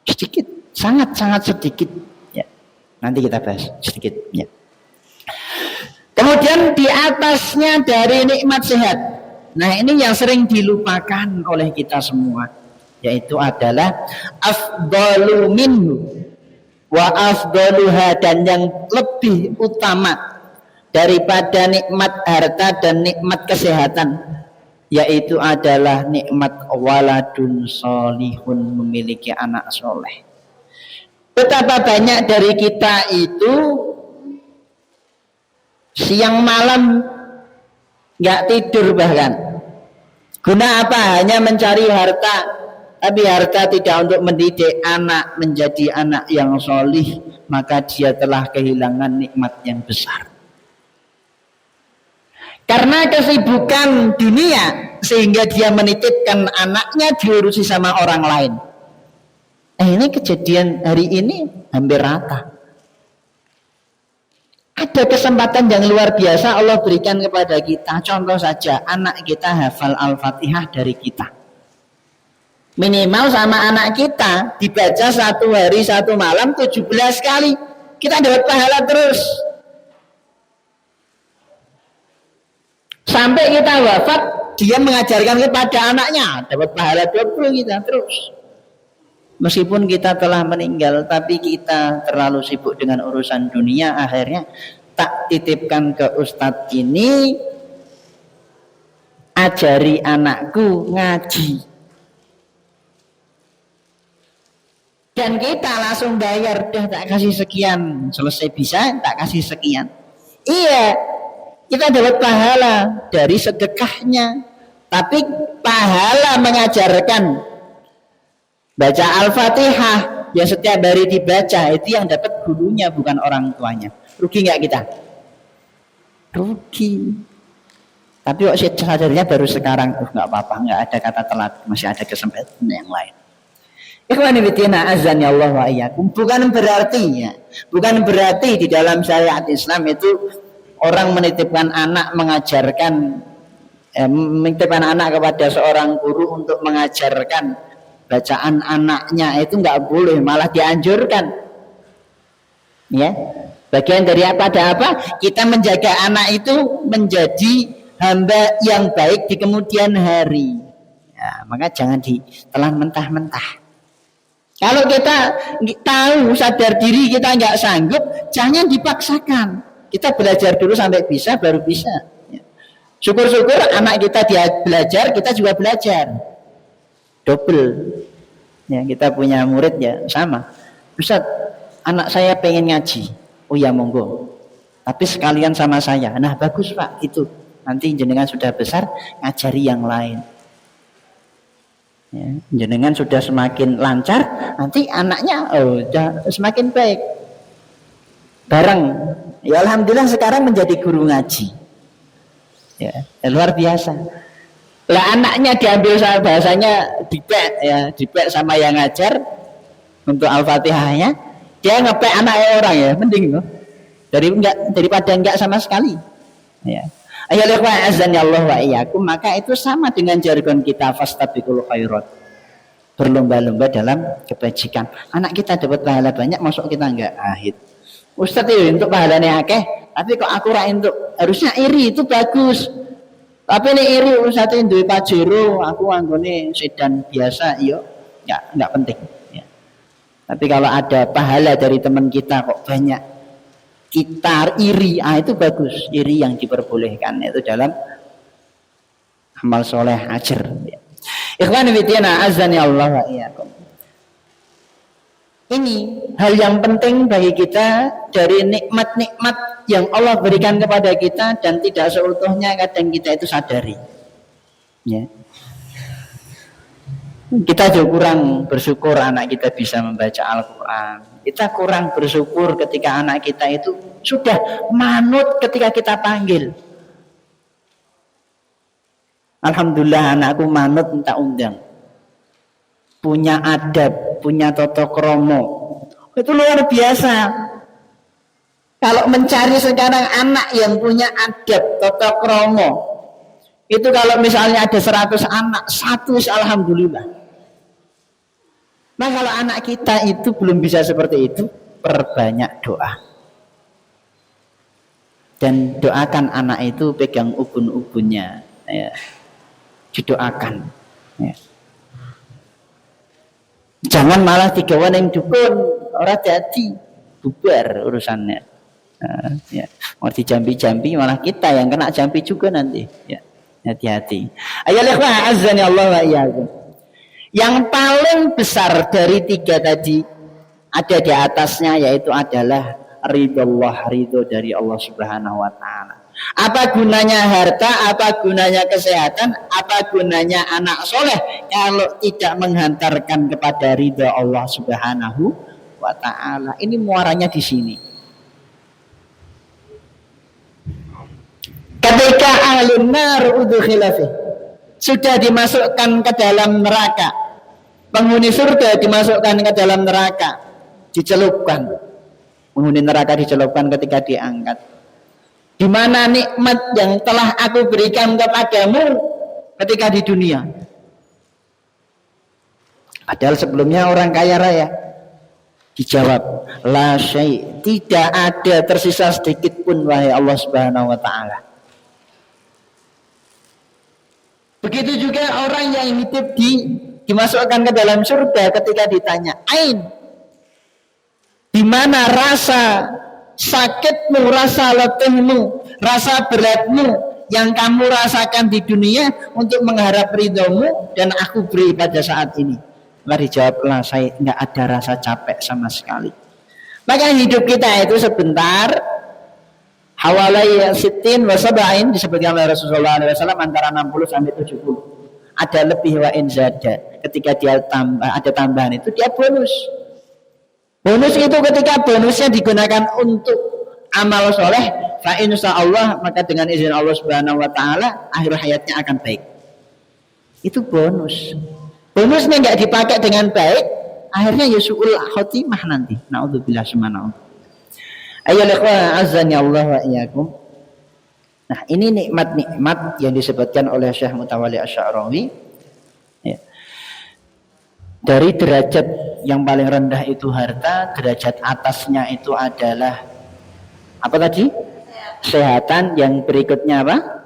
sedikit, sangat-sangat sedikit, ya. Nanti kita bahas sedikit, ya. Kemudian di atasnya dari nikmat sehat, nah ini yang sering dilupakan oleh kita semua, yaitu adalah afdalu minhu wa afdaluha, dan yang lebih utama daripada nikmat harta dan nikmat kesehatan, yaitu adalah nikmat waladun solihun, memiliki anak soleh. Betapa banyak dari kita itu siang malam nggak tidur, bahkan guna apa? Hanya mencari harta. Tapi harta tidak untuk mendidik anak menjadi anak yang solih, maka dia telah kehilangan nikmat yang besar. Karena kesibukan dunia, sehingga dia menitipkan anaknya diurusi sama orang lain. Ini kejadian hari ini hampir rata. Ada kesempatan yang luar biasa Allah berikan kepada kita. Contoh saja, anak kita hafal Al-Fatihah dari kita. Minimal sama anak kita dibaca 1 hari 1 malam 17 kali. Kita dapat pahala terus. Sampai kita wafat, dia mengajarkan kepada anaknya, dapat pahala 20 kita terus. Meskipun kita telah meninggal, tapi kita terlalu sibuk dengan urusan dunia, akhirnya tak titipkan ke ustadz ini, ajari anakku ngaji. Dan kita langsung bayar, dah tak kasih sekian, selesai bisa tak kasih sekian. Iya, kita dapat pahala dari sedekahnya, tapi pahala mengajarkan baca Al-Fatihah yang setiap hari dibaca, itu yang dapat gurunya, bukan orang tuanya. Rugi nggak kita? Rugi. Tapi kok sadarnya baru sekarang, nggak apa-apa, nggak ada kata telat, masih ada kesempatan yang lain. Ikhwani fillah, azan ya Allah wa iyyakum. Bukan berarti di dalam syariat Islam itu orang menitipkan anak menitipkan anak kepada seorang guru untuk mengajarkan bacaan anaknya, itu nggak boleh, malah dianjurkan. Ya, bagian dari apa? Kita menjaga anak itu menjadi hamba yang baik di kemudian hari. Ya, maka jangan ditelan mentah-mentah. Kalau kita tahu, sadar diri kita nggak sanggup, jangan dipaksakan. Kita belajar dulu sampai bisa, baru bisa. Ya. Syukur-syukur anak kita dia belajar, kita juga belajar. Double. Ya, kita punya murid ya sama. Ustaz, anak saya pengen ngaji. Oh ya monggo. Tapi sekalian sama saya. Nah bagus Pak, itu. Nanti jenengan sudah besar, ngajari yang lain. Ya, jenengan sudah semakin lancar, nanti anaknya udah semakin baik. Bareng. Ya alhamdulillah sekarang menjadi guru ngaji. Ya, luar biasa. Lah anaknya diambil sama bahasanya dipek sama yang ngajar untuk Al-Fatihahnya, dia ngepek anaknya orang ya, mending loh. Daripada enggak sama sekali. Ya. Ayolah wa azan ya Allah wa iyyakum, maka itu sama dengan jargon kita fastabiqul khairat. Berlomba-lomba dalam kebajikan. Anak kita dapat pahala banyak, masuk kita enggak ahid. Ustaz itu untuk pahalanya akeh, tapi kok aku ra entuk. Harusnya iri, itu bagus. Tapi ini iri Ustaz itu duwe Pajero, aku anggone sedan biasa, iya enggak penting. Ya. Tapi kalau ada pahala dari teman kita kok banyak, kita iri, itu bagus. Iri yang diperbolehkan itu dalam amal soleh ajar. Ikhwan fillah, azan ya Allah wa iyyakum. Ini hal yang penting bagi kita dari nikmat-nikmat yang Allah berikan kepada kita, dan tidak seutuhnya kadang kita itu sadari. Ya. Kita juga kurang bersyukur anak kita bisa membaca Al-Quran. Kita kurang bersyukur ketika anak kita itu sudah manut ketika kita panggil. Alhamdulillah anakku manut minta undang. Punya adab, punya tata krama. Itu luar biasa. Kalau mencari sekarang anak yang punya adab, tata krama, itu kalau misalnya ada 100 anak, 1 alhamdulillah. Nah kalau anak kita itu belum bisa seperti itu, perbanyak doa. Dan doakan anak itu, pegang ubun-ubunnya, ya. Didoakan. Ya. Jangan malah digawan yang dukun, orang jadi bubar urusannya. Ya. Mau dijampi-jampi malah kita yang kena jampi juga nanti. Ya. Hati-hati. Ayolah azan ya Allah wa iyyakum. Yang paling besar dari 3 tadi ada di atasnya, yaitu adalah ridho dari Allah Subhanahu wa taala. Apa gunanya harta, apa gunanya kesehatan, apa gunanya anak soleh kalau tidak menghantarkan kepada ridho Allah Subhanahu wa taala? Ini muaranya di sini. Ketika ahlun nar udkhila fi, sudah dimasukkan ke dalam neraka, Penghuni surga dimasukkan ke dalam neraka, dicelupkan. Penghuni neraka dicelupkan ketika diangkat. Di mana nikmat yang telah aku berikan kepadamu ketika di dunia? Padahal sebelumnya orang kaya raya. Dijawab, la syai', tidak ada tersisa sedikit pun wahai Allah Subhanahu wa taala. Begitu juga orang yang hidup dimasukkan ke dalam surga ketika ditanya, ain, di mana rasa sakitmu, rasa letihmu, rasa beratmu yang kamu rasakan di dunia untuk mengharap ridhomu dan aku beri pada saat ini? Maka dijawablah, saya nggak ada rasa capek sama sekali. Maka hidup kita itu sebentar, hawalai sittin wa sab'in, disebutkan oleh Rasulullah SAW, antara 60 sampai 70. Ada lebih wa in zada, ketika dia ada tambahan itu dia bonus. Bonus itu ketika bonusnya digunakan untuk amal soleh, fa insyaallah, maka dengan izin Allah Subhanahu wa taala akhir hayatnya akan baik. Itu bonus. Bonusnya nggak dipakai dengan baik, akhirnya yusul khotimah nanti. Naudzubillah subhanahu. Ayo ikhwan azani Allah wa iyyakum. Nah, ini nikmat-nikmat yang disebutkan oleh Syekh Mutawalli Asy-Sya'rawi. Ya. Dari derajat yang paling rendah itu harta, derajat atasnya itu adalah apa tadi? Kesehatan, yang berikutnya apa?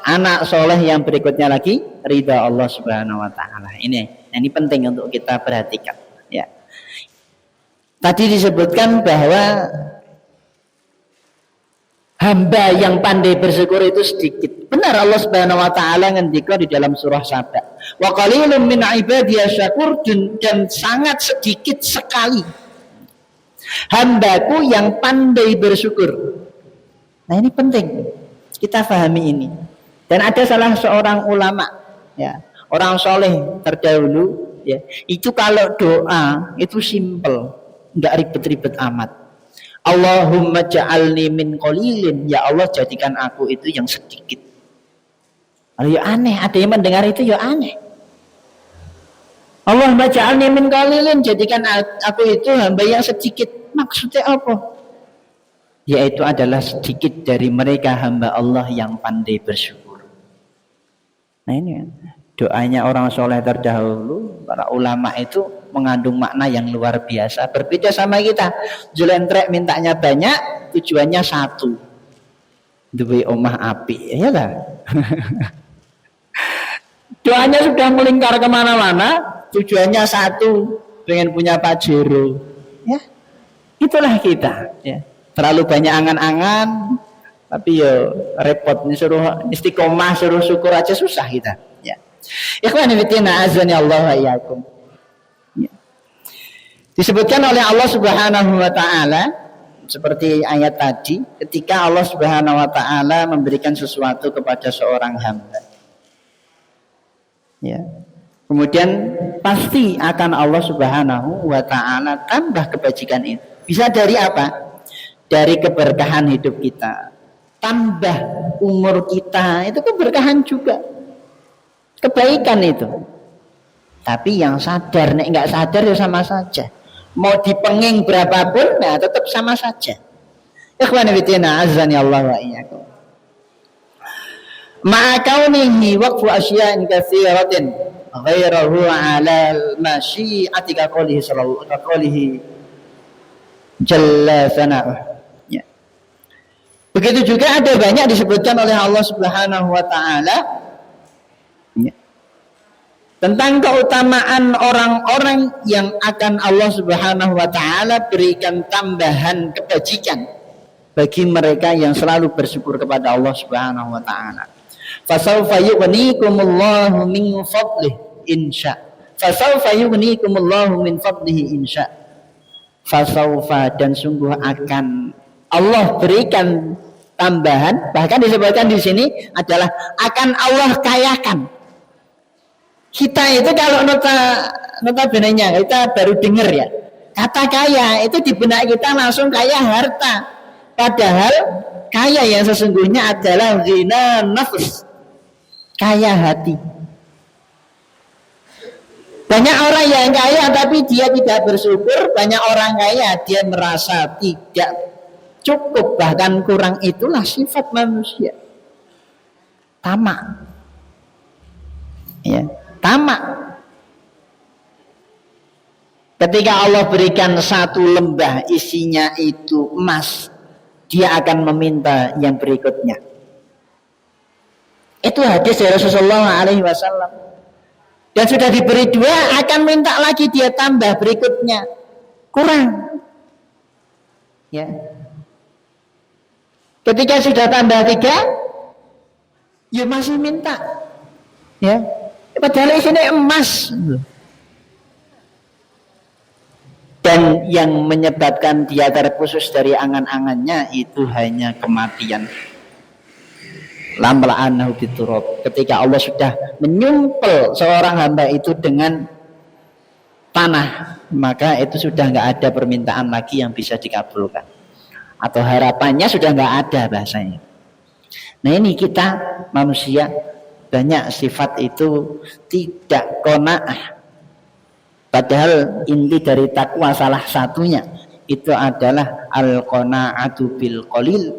Anak soleh, yang berikutnya lagi ridha Allah Subhanahu wa taala. Ini penting untuk kita perhatikan, ya. Tadi disebutkan bahwa hamba yang pandai bersyukur itu sedikit. Benar, Allah Subhanahu wa taala ngendika di dalam surah Saba, wa qalilun min ibadiyas syakur, dan sangat sedikit sekali hambaku yang pandai bersyukur. Nah, ini penting kita pahami ini. Dan ada salah seorang ulama, ya, orang soleh terdahulu, ya, itu kalau doa itu simple, nggak ribet-ribet amat. Allahumma ja'alni min qalilin, ya Allah jadikan aku itu yang sedikit. Kalau ya aneh, ada yang mendengar itu ya aneh. Allahumma ja'alni min qalilin, jadikan aku itu hamba yang sedikit. Maksudnya apa? Yaitu adalah sedikit dari mereka hamba Allah yang pandai bersyukur. Nah, ini doanya orang soleh terdahulu, para ulama itu mengandung makna yang luar biasa. Berbeda sama kita, jelentrek mintanya banyak, tujuannya satu, duwe omah api, ya lah. Doanya sudah melingkar kemana-mana, tujuannya satu, pengen punya Pajero, ya. Itulah kita, ya. Terlalu banyak angan-angan, tapi ya repot, nih suruh istiqomah, suruh syukur aja susah kita, ya. Ikhwan fillah azani Allah wa iyyakum. Ya. Disebutkan oleh Allah Subhanahu wa taala seperti ayat tadi, ketika Allah Subhanahu wa taala memberikan sesuatu kepada seorang hamba, ya, kemudian pasti akan Allah Subhanahu wa taala tambah kebajikan itu. Bisa dari apa? Dari keberkahan hidup kita, tambah umur kita, itu keberkahan juga, kebaikan itu. Tapi yang sadar, nek nggak sadar ya sama saja. Mau dipenging berapapun, nah tetap sama saja. Ikhwan fillah azani Allah wa iyyakum. Ma'a kaunihi waqfu asya'in katsiratin ghairahu 'ala al-masyi'ati ka qoulihi sallallahu alaihi jalla sana'uh. Ya. Begitu juga ada banyak disebutkan oleh Allah Subhanahu wa taala, ya, tentang keutamaan orang-orang yang akan Allah Subhanahu wa taala berikan tambahan kebajikan bagi mereka yang selalu bersyukur kepada Allah Subhanahu wa taala. Fasawfa yughnikumullahu min fadlihi insya. Fasawfa yughnikumullahu min fadlihi insya. Fasawfa, dan sungguh akan Allah berikan tambahan, bahkan disebutkan di sini adalah akan Allah kayakan. Kita itu kalau nota benarnya kita baru dengar, ya, kata kaya itu di benak kita langsung kaya harta, padahal kaya yang sesungguhnya adalah ghina nafs, kaya hati. Banyak orang yang kaya tapi dia tidak bersyukur. Banyak orang kaya dia merasa tidak cukup, bahkan kurang. Itulah sifat manusia. Tamak. Ya, tamak. Ketika Allah berikan satu lembah isinya itu emas, dia akan meminta yang berikutnya. Itu hadis dari Rasulullah SAW. Dan sudah diberi 2, akan minta lagi, dia tambah berikutnya. Kurang. Ya. Ketika sudah tambah 3, ya masih minta. Ya. Padahal isinya emas. Dan yang menyebabkan dia terputus dari angan-angannya itu hanya kematian. Lamla'anahu biturab. Ketika Allah sudah menyumpel seorang hamba itu dengan tanah, maka itu sudah nggak ada permintaan lagi yang bisa dikabulkan, atau harapannya sudah nggak ada bahasanya. Nah ini kita manusia banyak sifat itu tidak qanaah. Padahal inti dari takwa salah satunya itu adalah al-qanaatu bil qalil,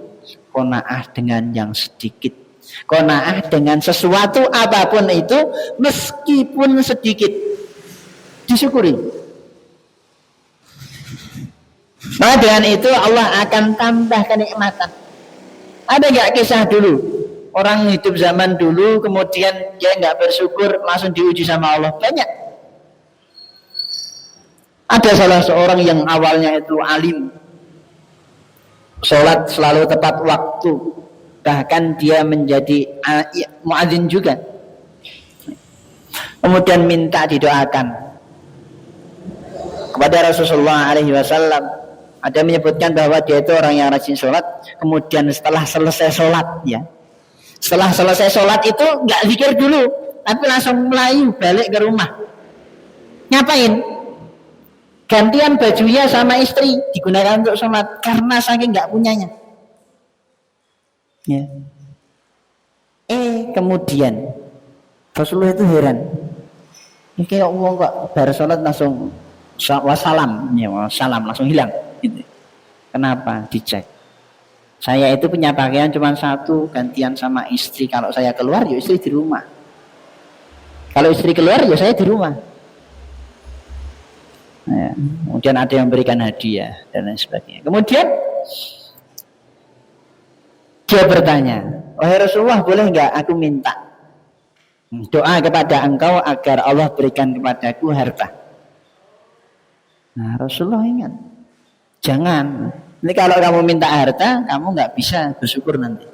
qanaah dengan yang sedikit, qanaah dengan sesuatu apapun itu meskipun sedikit disyukuri. Nah dengan itu Allah akan tambah kenikmatan. Ada nggak kisah dulu orang hidup zaman dulu kemudian dia nggak bersyukur langsung diuji sama Allah? Banyak. Ada salah seorang yang awalnya itu alim, sholat selalu tepat waktu, bahkan dia menjadi muadzin juga. Kemudian minta didoakan kepada Rasulullah SAW. Ada menyebutkan bahwa dia itu orang yang rajin sholat. Kemudian setelah selesai sholat, ya, setelah selesai sholat itu nggak zikir dulu, tapi langsung melayu balik ke rumah. Ngapain? Gantian bajunya sama istri digunakan untuk sholat karena saking nggak punyanya. Ya. Kemudian Rasulullah itu heran. Ini kayak uang kok baru sholat langsung wassalam, ya, wassalam langsung hilang. Gitu. Kenapa? Dicek. Saya itu punya pakaian cuma satu, gantian sama istri. Kalau saya keluar, ya istri di rumah. Kalau istri keluar, ya saya di rumah. Ya, kemudian ada yang memberikan hadiah dan lain sebagainya. Kemudian dia bertanya, wahai Rasulullah, boleh nggak aku minta doa kepada engkau agar Allah berikan kepadaku harta? Nah Rasulullah ingat, jangan. Ini kalau kamu minta harta, kamu nggak bisa bersyukur nanti.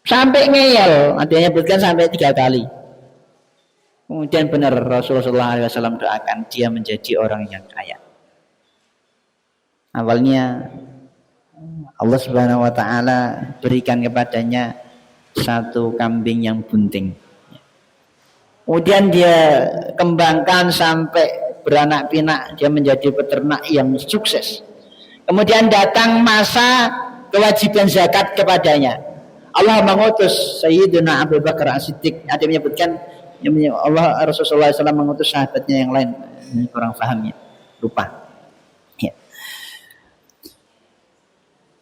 Sampai ngeyel, ada yang menyebutkan sampai 3 kali. Kemudian benar Rasulullah SAW doakan dia menjadi orang yang kaya. Awalnya Allah Subhanahu Wa Taala berikan kepadanya 1 kambing yang bunting. Kemudian dia kembangkan sampai beranak pinak, dia menjadi peternak yang sukses. Kemudian datang masa kewajiban zakat kepadanya. Allah mengutus Sayyidina Abu Bakar As-Siddiq. Ada yang menyebutkan Allah Rasulullah SAW mengutus sahabatnya yang lain. Ini kurang pahamnya, lupa. Ya.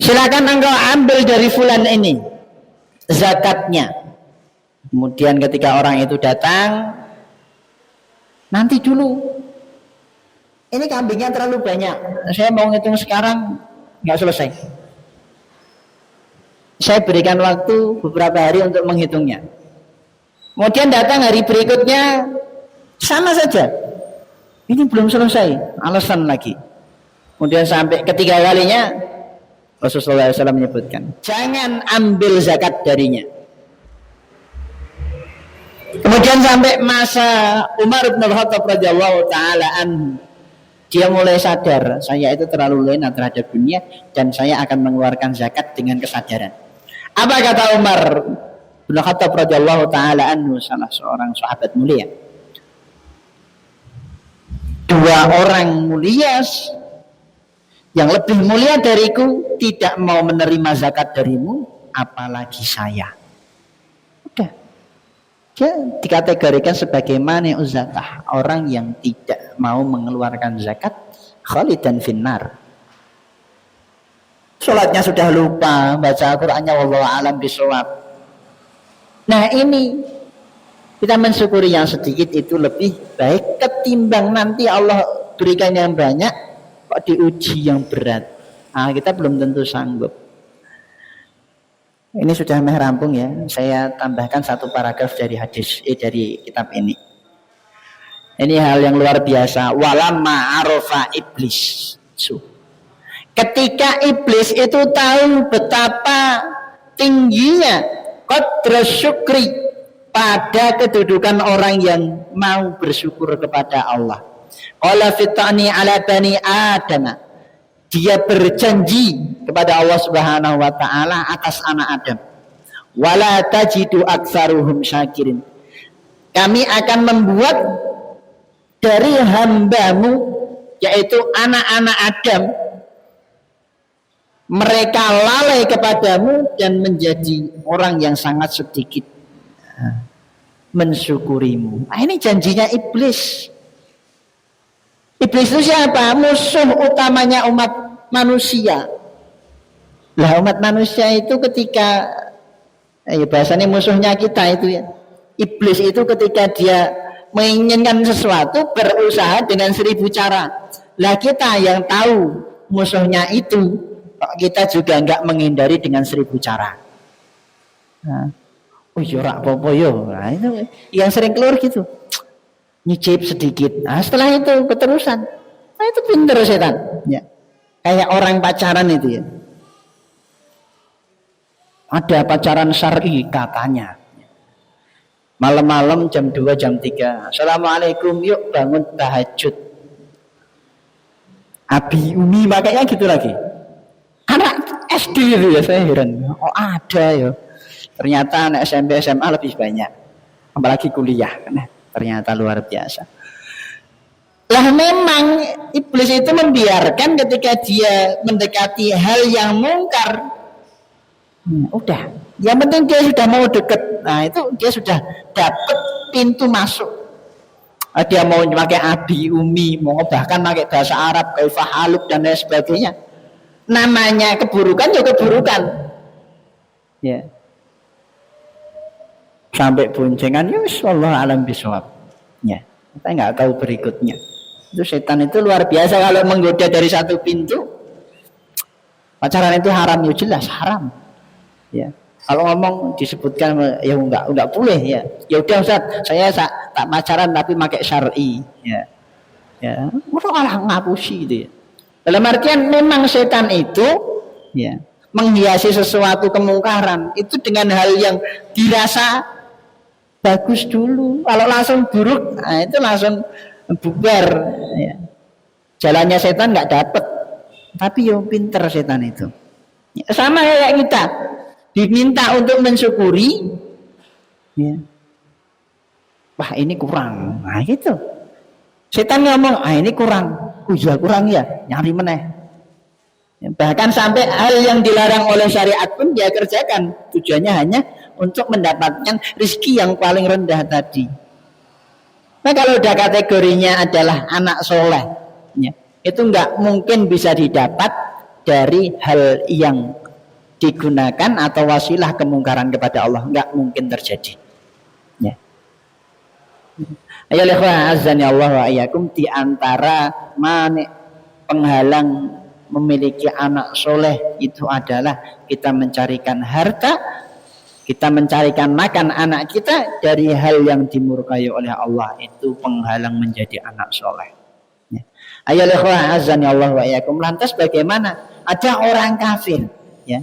Silakan engkau ambil dari fulan ini zakatnya. Kemudian ketika orang itu datang, nanti dulu. Ini kambingnya terlalu banyak. Saya mau ngitung sekarang nggak selesai. Saya berikan waktu beberapa hari untuk menghitungnya. Kemudian datang hari berikutnya, sama saja. Ini belum selesai, alasan lagi. Kemudian sampai ketiga kalinya, Rasulullah SAW menyebutkan, jangan ambil zakat darinya. Kemudian sampai masa Umar bin Khattab radhiyallahu taala anhu, dia mulai sadar, saya itu terlalu lena terhadap dunia dan saya akan mengeluarkan zakat dengan kesadaran. Apa kata Umar bin Khattab radhiyallahu taala anhu, salah seorang sahabat mulia? 2 orang mulia yang lebih mulia dariku tidak mau menerima zakat darimu, apalagi saya. Udah. Dia dikategorikan sebagai mani'uz zakah, orang yang tidak mau mengeluarkan zakat, khalidan finnar. Sholatnya sudah lupa, baca Al-Qur'annya wallahu a'lam bishawab. Nah ini kita mensyukuri yang sedikit itu lebih baik ketimbang nanti Allah berikan yang banyak kok diuji yang berat. Nah, kita belum tentu sanggup. Ini sudah rampung ya. Saya tambahkan satu paragraf dari dari kitab ini. Ini hal yang luar biasa. Walamma arafa iblis. Ketika iblis itu tahu betapa tingginya qadra syukri pada kedudukan orang yang mau bersyukur kepada Allah. Qala fitani ala bani Adam. Dia berjanji kepada Allah Subhanahu wa taala atas anak Adam. Wala tajidu aktsaruhum syakirin. Kami akan membuat dari hambamu yaitu anak-anak Adam mereka lalai kepadamu dan menjadi orang yang sangat sedikit mensyukurimu. Nah, ini janjinya iblis. Iblis itu siapa? Musuh utamanya umat manusia. Lah umat manusia itu ketika bahasanya musuhnya kita itu ya. Iblis itu ketika dia menginginkan sesuatu berusaha dengan 1000 cara. Lah kita yang tahu musuhnya itu, kita juga enggak menghindari dengan 1000 cara. Nah, oh yorak popo yo. Nah, itu yang sering keluar gitu. Nyicip sedikit. Nah, setelah itu keterusan. Nah, itu pinter setan. Ya. Kayak orang pacaran itu ya. Ada pacaran syar'i katanya. Malam-malam jam 2 jam 3. Assalamualaikum, yuk bangun tahajud. Abi Umi makanya gitu lagi. Anak SD itu ya, saya heran. Oh ada ya. Ternyata anak SMP SMA lebih banyak. Apalagi kuliah. Nah, ternyata luar biasa. Lah memang iblis itu membiarkan ketika dia mendekati hal yang mungkar. Udah, yang penting dia sudah mau deket. Nah itu dia sudah dapat pintu masuk. Dia mau pakai abi umi, mau bahkan pakai bahasa Arab, kaifah haluk dan lain sebagainya. Namanya keburukan ya keburukan. Ya. Sampai boncengan, ya wallahu alam bishawab. Ya, kita nggak tahu berikutnya. Itu setan itu luar biasa kalau menggoda dari satu pintu. Pacaran itu haram, ya jelas haram. Ya, kalau ngomong disebutkan ya enggak boleh ya. Ya udah Ustaz, saya tak pacaran tapi pakai syar'i. Ya, ya, malah ngapusi gitu ya. Dalam artian memang setan itu ya menghiasi sesuatu kemungkaran itu dengan hal yang dirasa bagus dulu. Kalau langsung buruk, nah itu langsung bubar. Ya. Jalannya setan nggak dapet, tapi yo pinter setan itu. Ya, sama kayak kita diminta untuk mensyukuri. Ya. Wah ini kurang, nah gitu. Setan ngomong, ini kurang. Oh iya kurang ya, nyari meneh. Bahkan sampai hal yang dilarang oleh syariat pun dia kerjakan. Tujuannya hanya untuk mendapatkan rezeki yang paling rendah tadi. Nah kalau udah kategorinya adalah anak soleh, ya, itu nggak mungkin bisa didapat dari hal yang digunakan atau wasilah kemungkaran kepada Allah, nggak mungkin terjadi. Ya. Ayo ikhwan azani Allah wa iyyakum, di antara penghalang memiliki anak soleh itu adalah kita mencarikan harta, kita mencarikan makan anak kita dari hal yang dimurkai oleh Allah, itu penghalang menjadi anak soleh. Ya. Ayo ikhwan azani Allah wa iyyakum. Lantas bagaimana? Ada orang kafir, ya.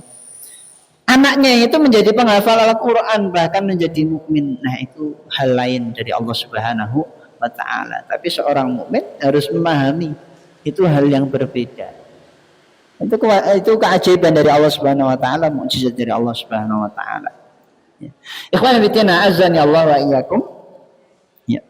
Anaknya itu menjadi penghafal Al-Quran, bahkan menjadi mukmin. Nah itu hal lain dari Allah Subhanahu wa ta'ala. Tapi seorang mukmin harus memahami itu hal yang berbeda. Itu keajaiban dari Allah Subhanahu wa ta'ala, mukjizat dari Allah Subhanahu wa ta'ala. Ya. Ikhwan fillah azani Allah wa iyyakum. Ya.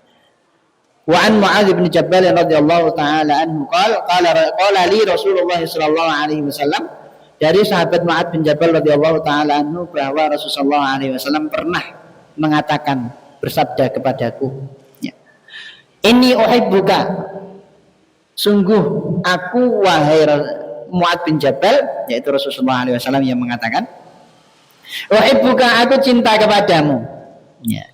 Wa an Mu'adz bin Jabal radhiyallahu ta'ala anhu qala li Rasulullah sallallahu alaihi wasallam, dari sahabat Mu'adz bin Jabal radhiyallahu taala anhu bahwa Rasulullah SAW pernah mengatakan bersabda kepadaku, ya, Inni uhibbuka, sungguh aku wahai Mu'adz bin Jabal, yaitu Rasulullah SAW yang mengatakan, uhibbuka, aku cinta kepadamu. Ya.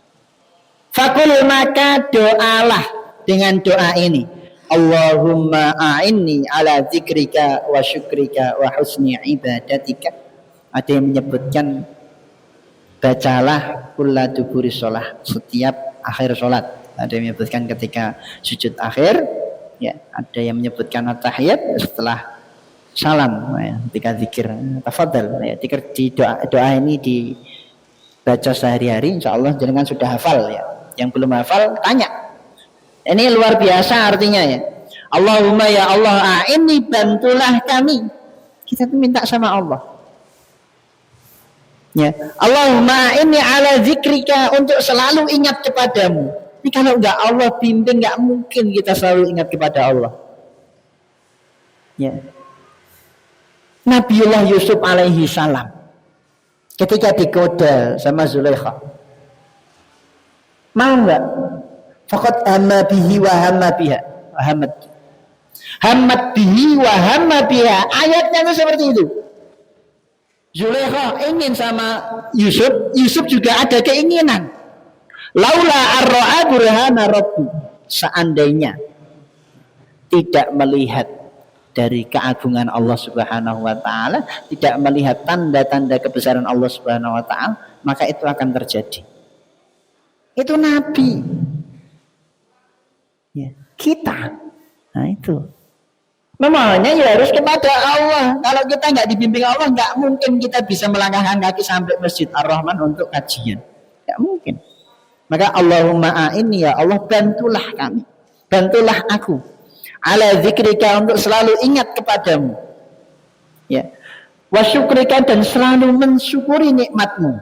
Fakul, maka doalah dengan doa ini. Allahumma a'inni ala zikrika wa syukrika wa husni ibadatika. Ada yang menyebutkan bacalah kulla duburi sholah, setiap akhir sholat. Ada yang menyebutkan ketika sujud akhir, ya. Ada yang menyebutkan at-tahiyat setelah salam, ya, ketika zikir. Tafadhal, ya, di doa ini dibaca sehari-hari, insyaallah jenengan sudah hafal, ya. Yang belum hafal tanya. Ini luar biasa artinya, ya. Allahumma ya Allah, a'inni, bantulah kami. Kita tuh minta sama Allah. Ya, Allahumma a'inni ala zikrika, untuk selalu ingat kepadamu. Ini kalau enggak Allah bimbing, enggak mungkin kita selalu ingat kepada Allah. Ya. Nabiullah Yusuf alaihi salam ketika digoda sama Zulaikha, mau enggak? Faqad hamma bihi wa hamma biha. Hammat bihi wa hamma biha. Ayatnya itu seperti itu. Zulaikha ingin sama Yusuf, Yusuf juga ada keinginan. Laula ar-ra'a burhana rabbi. Seandainya tidak melihat dari keagungan Allah Subhanahu wa taala, tidak melihat tanda-tanda kebesaran Allah Subhanahu wa taala, maka itu akan terjadi. Itu nabi. Ya, kita. Nah, itu. Memangnya ya harus kepada Allah. Kalau kita nggak dibimbing Allah, nggak mungkin kita bisa melangkahkan kaki sampai Masjid Ar-Rahman untuk kajian. Nggak mungkin. Maka Allahumma a'inni, ya Allah, bantulah kami. Bantulah aku. Ala zikrika, untuk selalu ingat kepadamu. Ya. Wa syukrika, dan selalu mensyukuri nikmatmu.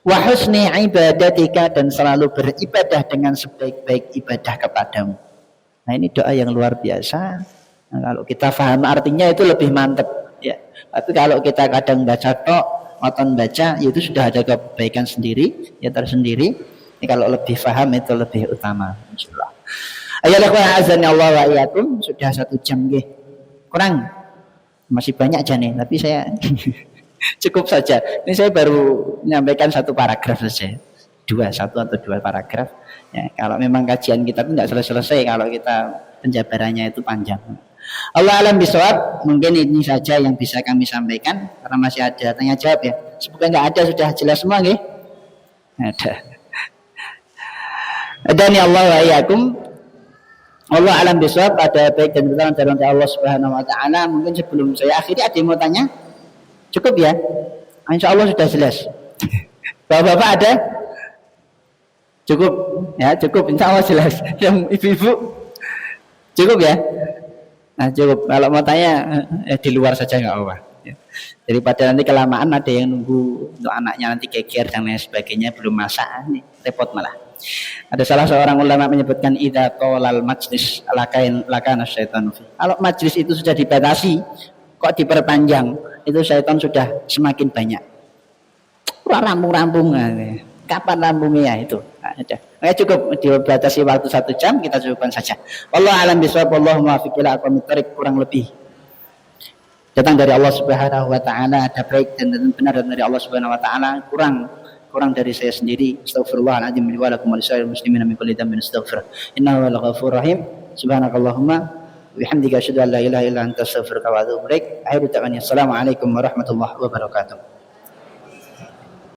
Wa husni ibadatika, dan selalu beribadah dengan sebaik-baik ibadah kepadamu. Nah, ini doa yang luar biasa. Nah, kalau kita paham artinya itu lebih mantap, ya. Tapi kalau kita kadang baca tok, ngotot baca, itu sudah ada kebaikan sendiri, ya tersendiri. Ini kalau lebih paham itu lebih utama, insyaallah. Ayolah wa azan Allah wa iyyakum, sudah 1 jam nggih. Kurang. Masih banyak aja nih, tapi saya cukup saja. Ini saya baru menyampaikan 1 paragraf saja. 1 atau 2 paragraf. Ya, kalau memang kajian kita itu tidak selesai kalau kita penjabarannya itu panjang. Allah alam bisawab, mungkin ini saja yang bisa kami sampaikan karena masih ada tanya jawab, ya. Semoga nggak ada, sudah jelas semua nggih. Ada. Dan ya Allah wa iyyakum. Allah alam bisawab, ada baik dan benar dari Allah Subhanahu wa taala. Mungkin sebelum saya akhiri ada yang mau tanya? Cukup ya? Insyaallah sudah jelas. Bapak-bapak ada? Cukup ya, cukup, insyaallah jelas. Yang ibu-ibu cukup ya? Nah, cukup. Kalau mau tanya di luar saja nggak apa-apa. Ya. Daripada nanti kelamaan ada yang nunggu untuk anaknya nanti geger dan lain sebagainya, belum masak, nih repot malah. Ada salah seorang ulama menyebutkan idza qalal majlis lakana syaitanu fi. Kalau majlis itu sudah dibatasi, kok diperpanjang, itu syaitan sudah semakin banyak. Rampung-rampung, kapan rampungnya itu? Nah, cukup dibatasi waktu 1 jam, kita cukupkan saja. Wallahu a'lam bishawab, wallahu muwaffiq ila aqwamit thoriq. Kurang lebih datang dari Allah Subhanahu wa taala, ada baik dan benar dari Allah Subhanahu wa taala, kurang dari saya sendiri. Astaghfirullahaladzim li wa lakum wa lisa'iril muslimina min kulli dhanbin astaghfir. Innahu wal ghafurur rahim. Subhanakallahumma wa bihamdika asyhadu an la ilaha illa anta astaghfiruka wa atubu ilaik. Akhiru da'wana assalamu alaikum warahmatullahi wabarakatuh.